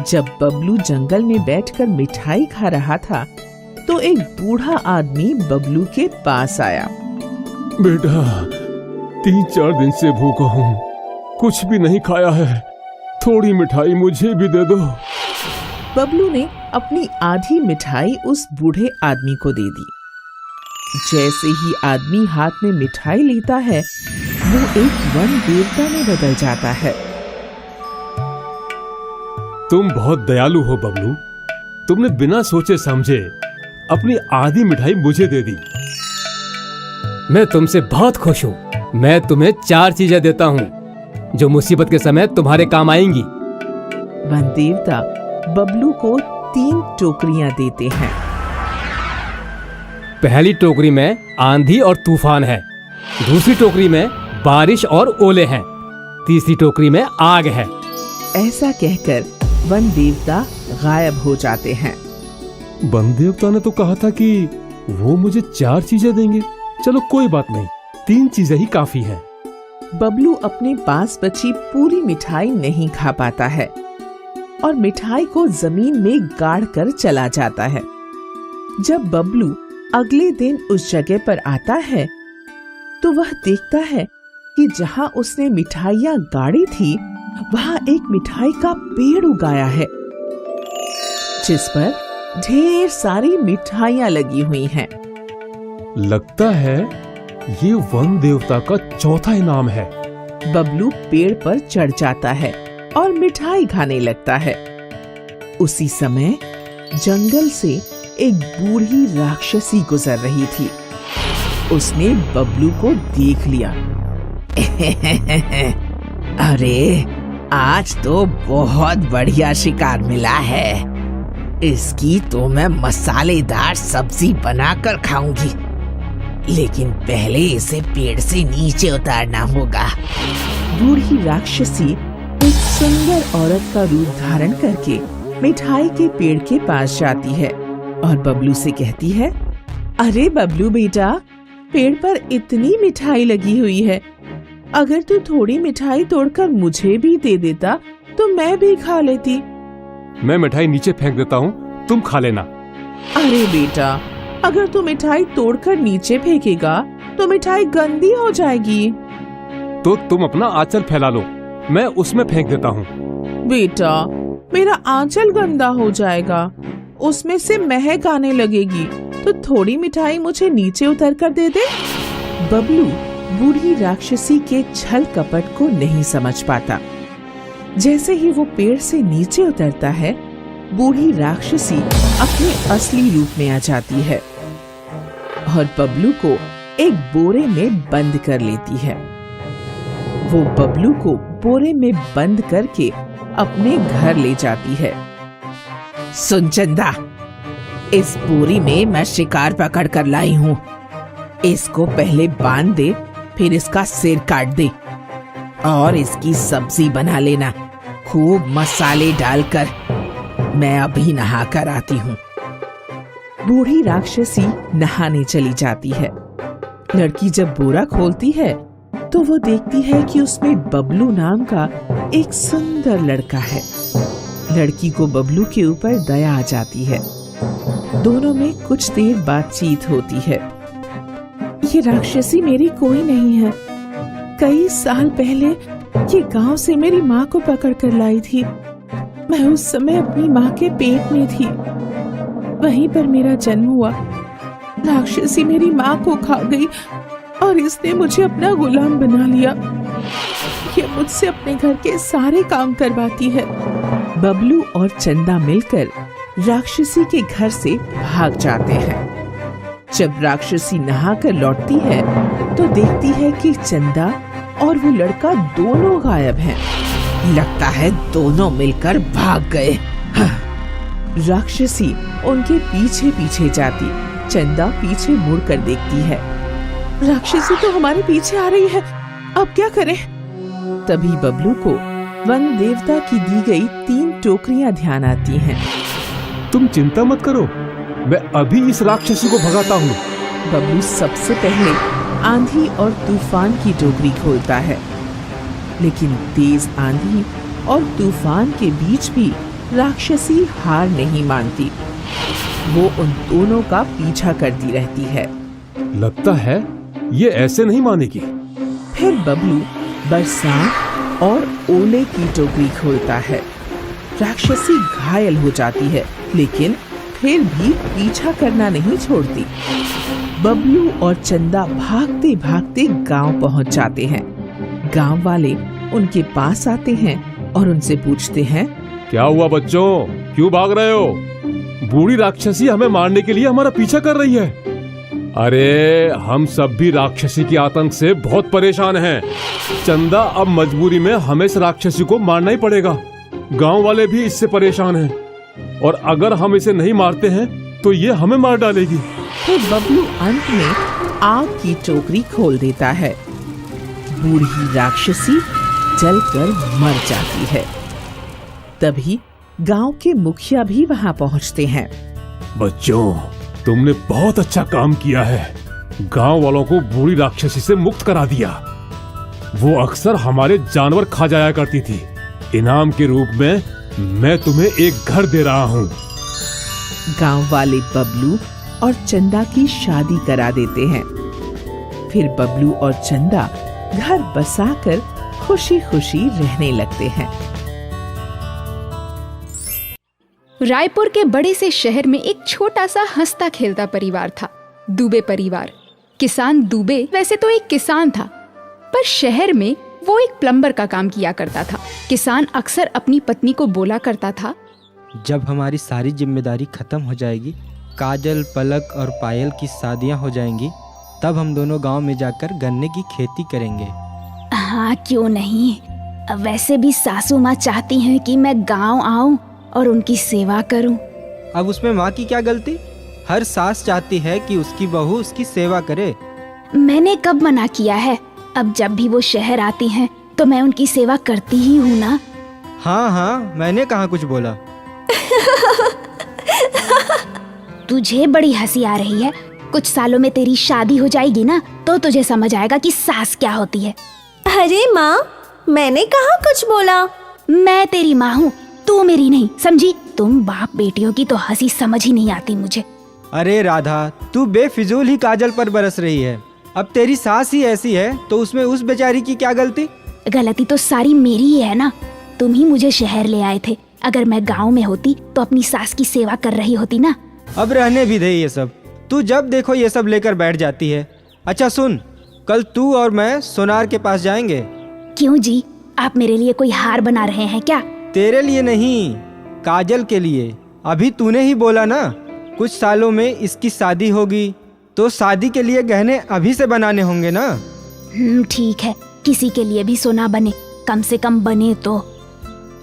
जब बबलू जंगल में बैठकर मिठाई खा रहा था तो एक बूढ़ा आदमी बबलू के पास आया। बेटा, 3-4 दिन से भूखा हूँ, कुछ भी नहीं खाया है, थोड़ी मिठाई मुझे भी दे दो। बबलू ने अपनी आधी मिठाई उस बूढ़े आदमी को दे दी। जैसे ही आदमी हाथ में मिठाई लेता है, वो एक वन देवता में बदल जाता है। तुम बहुत दयालु हो बबलू, तुमने बिना सोचे समझे अपनी आधी मिठाई मुझे दे दी। मैं तुमसे बहुत खुश हूँ। मैं तुम्हें 4 चीजें देता हूँ जो मुसीबत के समय तुम्हारे काम आएंगी। वन देवता बबलू को 3 टोकरियां देते हैं। पहली टोकरी में आंधी और तूफान है, दूसरी टोकरी में बारिश और ओले हैं, तीसरी टोकरी में आग है। ऐसा कहकर वन देवता गायब हो जाते हैं। वन देवता ने तो कहा था कि वो मुझे 4 चीजें देंगे। चलो कोई बात नहीं, 3 चीजें ही काफी है। बबलू अपने पास बची पूरी मिठाई नहीं खा पाता है और मिठाई को जमीन में गाड़ कर चला जाता है। जब बबलू अगले दिन उस जगह पर आता है तो वह देखता है कि जहां उसने मिठाइयां गाड़ी थी वहां एक मिठाई का पेड़ उगाया है जिस पर ढेर सारी मिठाइयां लगी हुई हैं। लगता है ये वन देवता का चौथा इनाम है। बबलू पेड़ पर चढ़ जाता है और मिठाई खाने लगता है। उसी समय जंगल से एक बूढ़ी राक्षसी गुजर रही थी। उसने बबलू को देख लिया। अरे, आज तो बहुत बढ़िया शिकार मिला है। इसकी तो मैं मसालेदार सब्जी बनाकर खाऊंगी, लेकिन पहले इसे पेड़ से नीचे उतारना होगा। बूढ़ी राक्षसी एक सुंदर औरत का रूप धारण करके मिठाई के पेड़ के पास जाती है और बबलू से कहती है, अरे बबलू बेटा, पेड़ पर इतनी मिठाई लगी हुई है, अगर तू थोड़ी मिठाई तोड़कर मुझे भी दे देता तो मैं भी खा लेती। मैं मिठाई नीचे फेंक देता हूँ, तुम खा लेना। अरे बेटा, अगर तू मिठाई तोड़कर नीचे फेंकेगा तो मिठाई गंदी हो जाएगी। तो तुम अपना आंचल फैला लो, मैं उसमें फेंक देता हूँ। बेटा, मेरा आंचल गंदा हो जाएगा, उसमें से महक आने लगेगी, तो थोड़ी मिठाई मुझे नीचे उतर कर दे दे। बबलू बूढ़ी राक्षसी के छल कपट को नहीं समझ पाता। जैसे ही वो पेड़ से नीचे उतरता है, बूढ़ी राक्षसी अपने असली रूप में आ जाती है और बबलू को एक बोरे में बंद कर लेती है। वो बबलू को बोरे में बंद करके अपने घर ले जाती है। सुन चंदा, इस बोरी में मैं शिकार पकड़ कर लाई हूँ। इसको पहले बांध दे, फिर इसका सिर काट दे और इसकी सब्जी बना लेना, खूब मसाले डालकर। मैं अभी नहा कर आती हूँ। बूढ़ी राक्षसी नहाने चली जाती है। लड़की जब बोरा खोलती है तो वो देखती है कि उसमें बबलू नाम का एक सुंदर लड़का है। लड़की को बबलू के ऊपर दया आ जाती है। दोनों में कुछ देर बातचीत होती है। ये राक्षसी मेरी कोई नहीं है। कई साल पहले ये गांव से मेरी माँ को पकड़ कर लाई थी। मैं उस समय अपनी माँ के पेट में थी, वहीं पर मेरा जन्म हुआ। राक्षसी मेरी माँ को खा गई और इसने मुझे अपना गुलाम बना लिया। ये मुझसे अपने घर के सारे काम करवाती है। बबलू और चंदा मिलकर राक्षसी के घर से भाग जाते हैं। जब राक्षसी नहाकर लौटती है तो देखती है कि चंदा और वो लड़का दोनों गायब हैं। लगता है दोनों मिलकर भाग गए। राक्षसी उनके पीछे पीछे जाती। चंदा पीछे मुड़कर देखती है। राक्षसी तो हमारे पीछे आ रही है, अब क्या करें? तभी बबलू को वन देवता की दी गई 3 टोकरियां ध्यान आती हैं। तुम चिंता मत करो, मैं अभी इस राक्षसी को भगाता हूँ। बबलू सबसे पहले आंधी और तूफान की टोकरी खोलता है, लेकिन तेज आंधी और तूफान के बीच भी राक्षसी हार नहीं मानती। वो उन दोनों का पीछा करती रहती है। लगता है ये ऐसे नहीं मानेगी। फिर बबलू बरसात और ओले की टोकरी खोलता है। राक्षसी घायल हो जाती है, लेकिन फिर भी पीछा करना नहीं छोड़ती। बबलू और चंदा भागते भागते गांव पहुंच जाते हैं। गांव वाले उनके पास आते हैं और उनसे पूछते हैं, क्या हुआ बच्चों, क्यों भाग रहे हो? बूढ़ी राक्षसी हमें मारने के लिए हमारा पीछा कर रही है। अरे हम सब भी राक्षसी के आतंक से बहुत परेशान हैं। चंदा, अब मजबूरी में हमें इस राक्षसी को मारना ही पड़ेगा। गांव वाले भी इससे परेशान हैं, और अगर हम इसे नहीं मारते हैं तो ये हमें मार डालेगी। फिर बबलू अंत में आग की टोकरी खोल देता है। बूढ़ी राक्षसी जलकर मर जाती है। तभी गांव के मुखिया भी वहां पहुंचते हैं। बच्चों, तुमने बहुत अच्छा काम किया है। गांव वालों को बूढ़ी राक्षसी से मुक्त करा दिया। वो अक्सर हमारे जानवर खा जाया करती थी। इनाम के रूप में मैं तुम्हें एक घर दे रहा हूँ। गांव वाले बबलू और चंदा की शादी करा देते हैं। फिर बबलू और चंदा घर बसाकर खुशी खुशी रहने लगते हैं। रायपुर के बड़े से शहर में एक छोटा सा हंसता खेलता परिवार था, दुबे परिवार। किसान दुबे वैसे तो एक किसान था, पर शहर में वो एक प्लम्बर का काम किया करता था। किसान अक्सर अपनी पत्नी को बोला करता था, जब हमारी सारी जिम्मेदारी खत्म हो जाएगी, काजल, पलक और पायल की शादियां हो जाएंगी, तब हम दोनों गांव में जाकर गन्ने की खेती करेंगे। हाँ, क्यों नहीं। वैसे भी सासू माँ चाहती हैं कि मैं गांव आऊं और उनकी सेवा करूं। अब उसमें माँ की क्या गलती? हर सास चाहती है कि उसकी बहू उसकी सेवा करे। मैंने कब मना किया है? अब जब भी वो शहर आती हैं तो मैं उनकी सेवा करती ही हूँ ना। हाँ हाँ, मैंने कहाँ कुछ बोला। तुझे बड़ी हंसी आ रही है। कुछ सालों में तेरी शादी हो जाएगी ना, तो तुझे समझ आएगा कि सास क्या होती है। अरे माँ, मैंने कहाँ कुछ बोला। मैं तेरी माँ हूँ, तू मेरी नहीं, समझी? तुम बाप बेटियों की तो हंसी समझ ही नहीं आती मुझे। अरे राधा, तू बेफिजूल ही काजल पर बरस रही है। अब तेरी सास ही ऐसी है तो उसमें उस बेचारी की क्या गलती? गलती तो सारी मेरी ही है ना। तुम ही मुझे शहर ले आए थे। अगर मैं गांव में होती तो अपनी सास की सेवा कर रही होती ना। अब रहने भी दे ये सब। तू जब देखो ये सब लेकर बैठ जाती है। अच्छा सुन, कल तू और मैं सोनार के पास जाएंगे। क्यों जी, आप मेरे लिए कोई हार बना रहे हैं क्या? तेरे लिए नहीं, काजल के लिए। अभी तूने ही बोला ना, कुछ सालों में इसकी शादी होगी, तो शादी के लिए गहने अभी से बनाने होंगे ना। ठीक है, किसी के लिए भी सोना बने, कम से कम बने तो।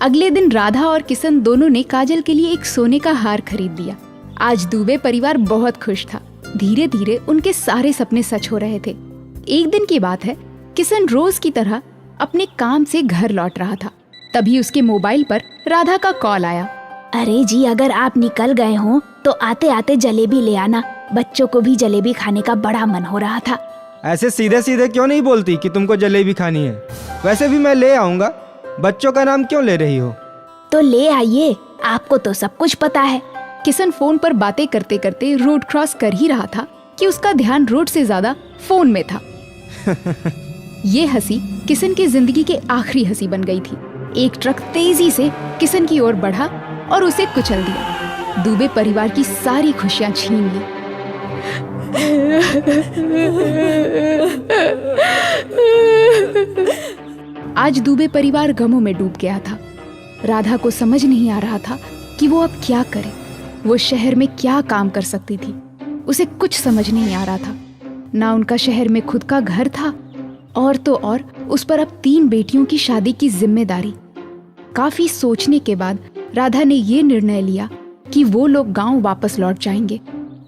अगले दिन राधा और किशन दोनों ने काजल के लिए एक सोने का हार खरीद दिया। आज दुबे परिवार बहुत खुश था। धीरे धीरे उनके सारे सपने सच हो रहे थे। एक दिन की बात है, किशन रोज की तरह अपने काम से घर लौट रहा था। तभी उसके मोबाइल पर राधा का कॉल आया। अरे जी, अगर आप निकल गए हो तो आते आते जलेबी ले आना। बच्चों को भी जलेबी खाने का बड़ा मन हो रहा था। ऐसे सीधे सीधे क्यों नहीं बोलती कि तुमको जलेबी खानी है? वैसे भी मैं ले आऊंगा। बच्चों का नाम क्यों ले रही हो? तो ले आइए, आपको तो सब कुछ पता है। किशन फोन पर बातें करते करते रोड क्रॉस कर ही रहा था कि उसका ध्यान रोड से ज्यादा फोन में था। ये हंसी किशन की जिंदगी की आखिरी हंसी बन गई थी। एक ट्रक तेजी से किशन की ओर बढ़ा और उसे कुचल दिया। दुबे परिवार की सारी खुशियां छीन ली। आज दुबे परिवार गमों में डूब गया था। राधा को समझ नहीं आ रहा था कि वो अब क्या करे। वो शहर में क्या काम कर सकती थी, उसे कुछ समझ नहीं आ रहा था। ना उनका शहर में खुद का घर था, और तो और उस पर अब 3 बेटियों की शादी की जिम्मेदारी। काफी सोचने के बाद राधा ने ये निर्णय लिया कि वो लोग गांव वापस लौट जाएंगे।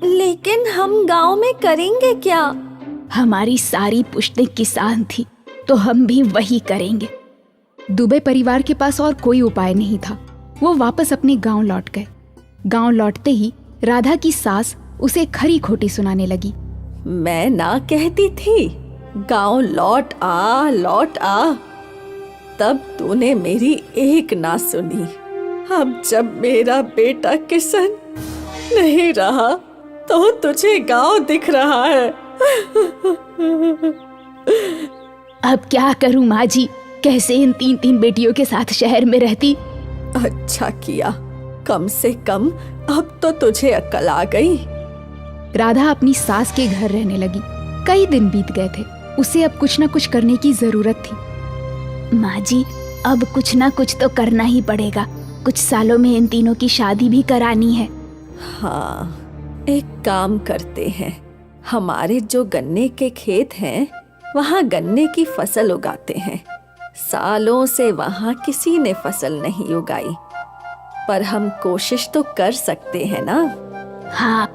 लेकिन हम गांव में करेंगे क्या? हमारी सारी पुश्तें किसान थी, तो हम भी वही करेंगे। दुबे परिवार के पास और कोई उपाय नहीं था। वो वापस अपने गांव लौट गए। गांव लौटते ही राधा की सास उसे खरी खोटी सुनाने लगी। मैं ना कहती थी गांव लौट आ, तब तूने मेरी एक ना सुनी। अब जब मेरा बेटा किशन नहीं रहा तो तुझे गांव दिख रहा है। अब क्या करूं माँ जी, कैसे इन 3 बेटियों के साथ शहर में रहती। अच्छा किया, कम से कम अब तो तुझे अक्ल आ गई। राधा अपनी सास के घर रहने लगी। कई दिन बीत गए थे। उसे अब कुछ न कुछ करने की जरूरत थी। माँ जी, अब कुछ ना कुछ तो करना ही पड़ेगा। कुछ सालों में इन तीनों की शादी भी करानी है। हाँ, एक काम करते हैं, हमारे जो गन्ने के खेत हैं वहाँ गन्ने की फसल उगाते हैं। सालों से वहाँ किसी ने फसल नहीं उगाई, पर हम कोशिश तो कर सकते हैं ना। हाँ,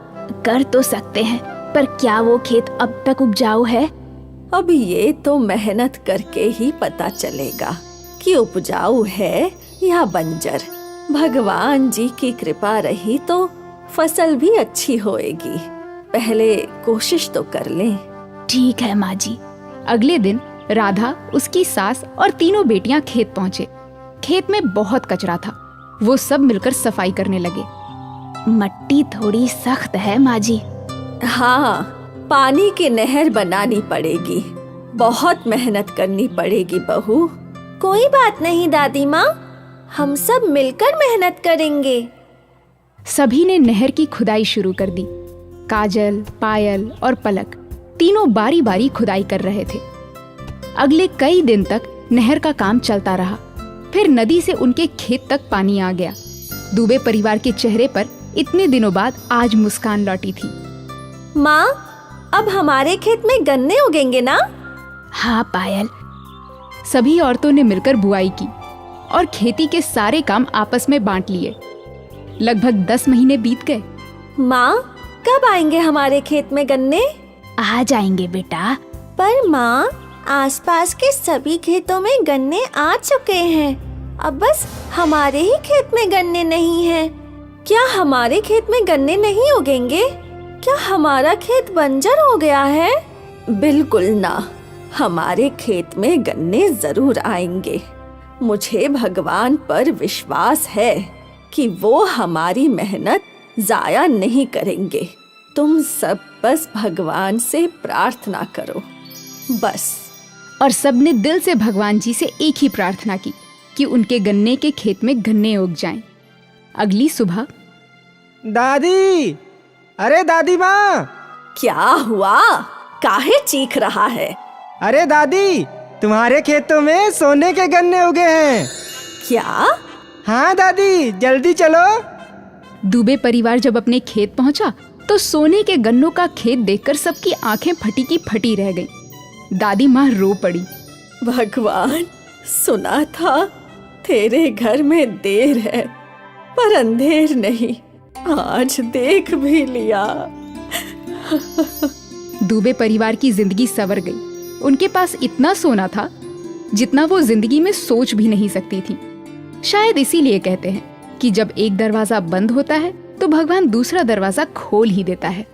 कर तो सकते हैं, पर क्या वो खेत अब तक उपजाऊ है? अब ये तो मेहनत करके ही पता चलेगा कि उपजाऊ है या बंजर। भगवान जी की कृपा रही तो फसल भी अच्छी होएगी। पहले कोशिश तो कर लें। ठीक है माँ जी। अगले दिन राधा, उसकी सास और 3 बेटियां खेत पहुंचे। खेत में बहुत कचरा था। वो सब मिलकर सफाई करने लगे। मट्टी थोड़ी सख्त है माँ जी। हाँ, पानी की नहर बनानी पड़ेगी। बहुत मेहनत करनी पड़ेगी बहू। कोई बात नहीं दादी माँ, हम सब मिलकर मेहनत करेंगे। सभी ने नहर की खुदाई शुरू कर दी। काजल, पायल और पलक तीनों बारी बारी खुदाई कर रहे थे। अगले कई दिन तक नहर का काम चलता रहा। फिर नदी से उनके खेत तक पानी आ गया। दुबे परिवार के चेहरे पर इतने दिनों बाद आज मुस्कान लौटी थी। माँ, अब हमारे खेत में गन्ने उगेंगे ना? हाँ पायल। सभी औरतों ने मिलकर बुआई की और खेती के सारे काम आपस में बांट लिए। लगभग 10 महीने बीत गए। माँ, कब आएंगे हमारे खेत में गन्ने? आ जाएंगे बेटा। पर माँ, आसपास के सभी खेतों में गन्ने आ चुके हैं। अब बस हमारे ही खेत में गन्ने नहीं हैं। क्या हमारे खेत में गन्ने नहीं उगेंगे? क्या हमारा खेत बंजर हो गया है? बिल्कुल ना, हमारे खेत में गन्ने जरूर आएंगे। मुझे भगवान पर विश्वास है कि वो हमारी मेहनत जाया नहीं करेंगे। तुम सब बस भगवान से प्रार्थना करो, बस। और सबने दिल से भगवान जी से एक ही प्रार्थना की कि उनके गन्ने के खेत में गन्ने उग जाएं। अगली सुबह, दादी, अरे दादी माँ। क्या हुआ? काहे चीख रहा है? अरे दादी, तुम्हारे खेतों में सोने के गन्ने उगे हैं। क्या? हाँ दादी, जल्दी चलो। दुबे परिवार जब अपने खेत पहुंचा तो सोने के गन्नों का खेत देखकर सबकी आंखें फटी की फटी रह गईं। दादी माँ रो पड़ी। भगवान, सुना था तेरे घर में देर है, पर अंधेर नहीं। आज देख भी लिया। दुबे परिवार की जिंदगी संवर गई। उनके पास इतना सोना था जितना वो जिंदगी में सोच भी नहीं सकती थी। शायद इसीलिए कहते हैं कि जब एक दरवाजा बंद होता है तो भगवान दूसरा दरवाजा खोल ही देता है।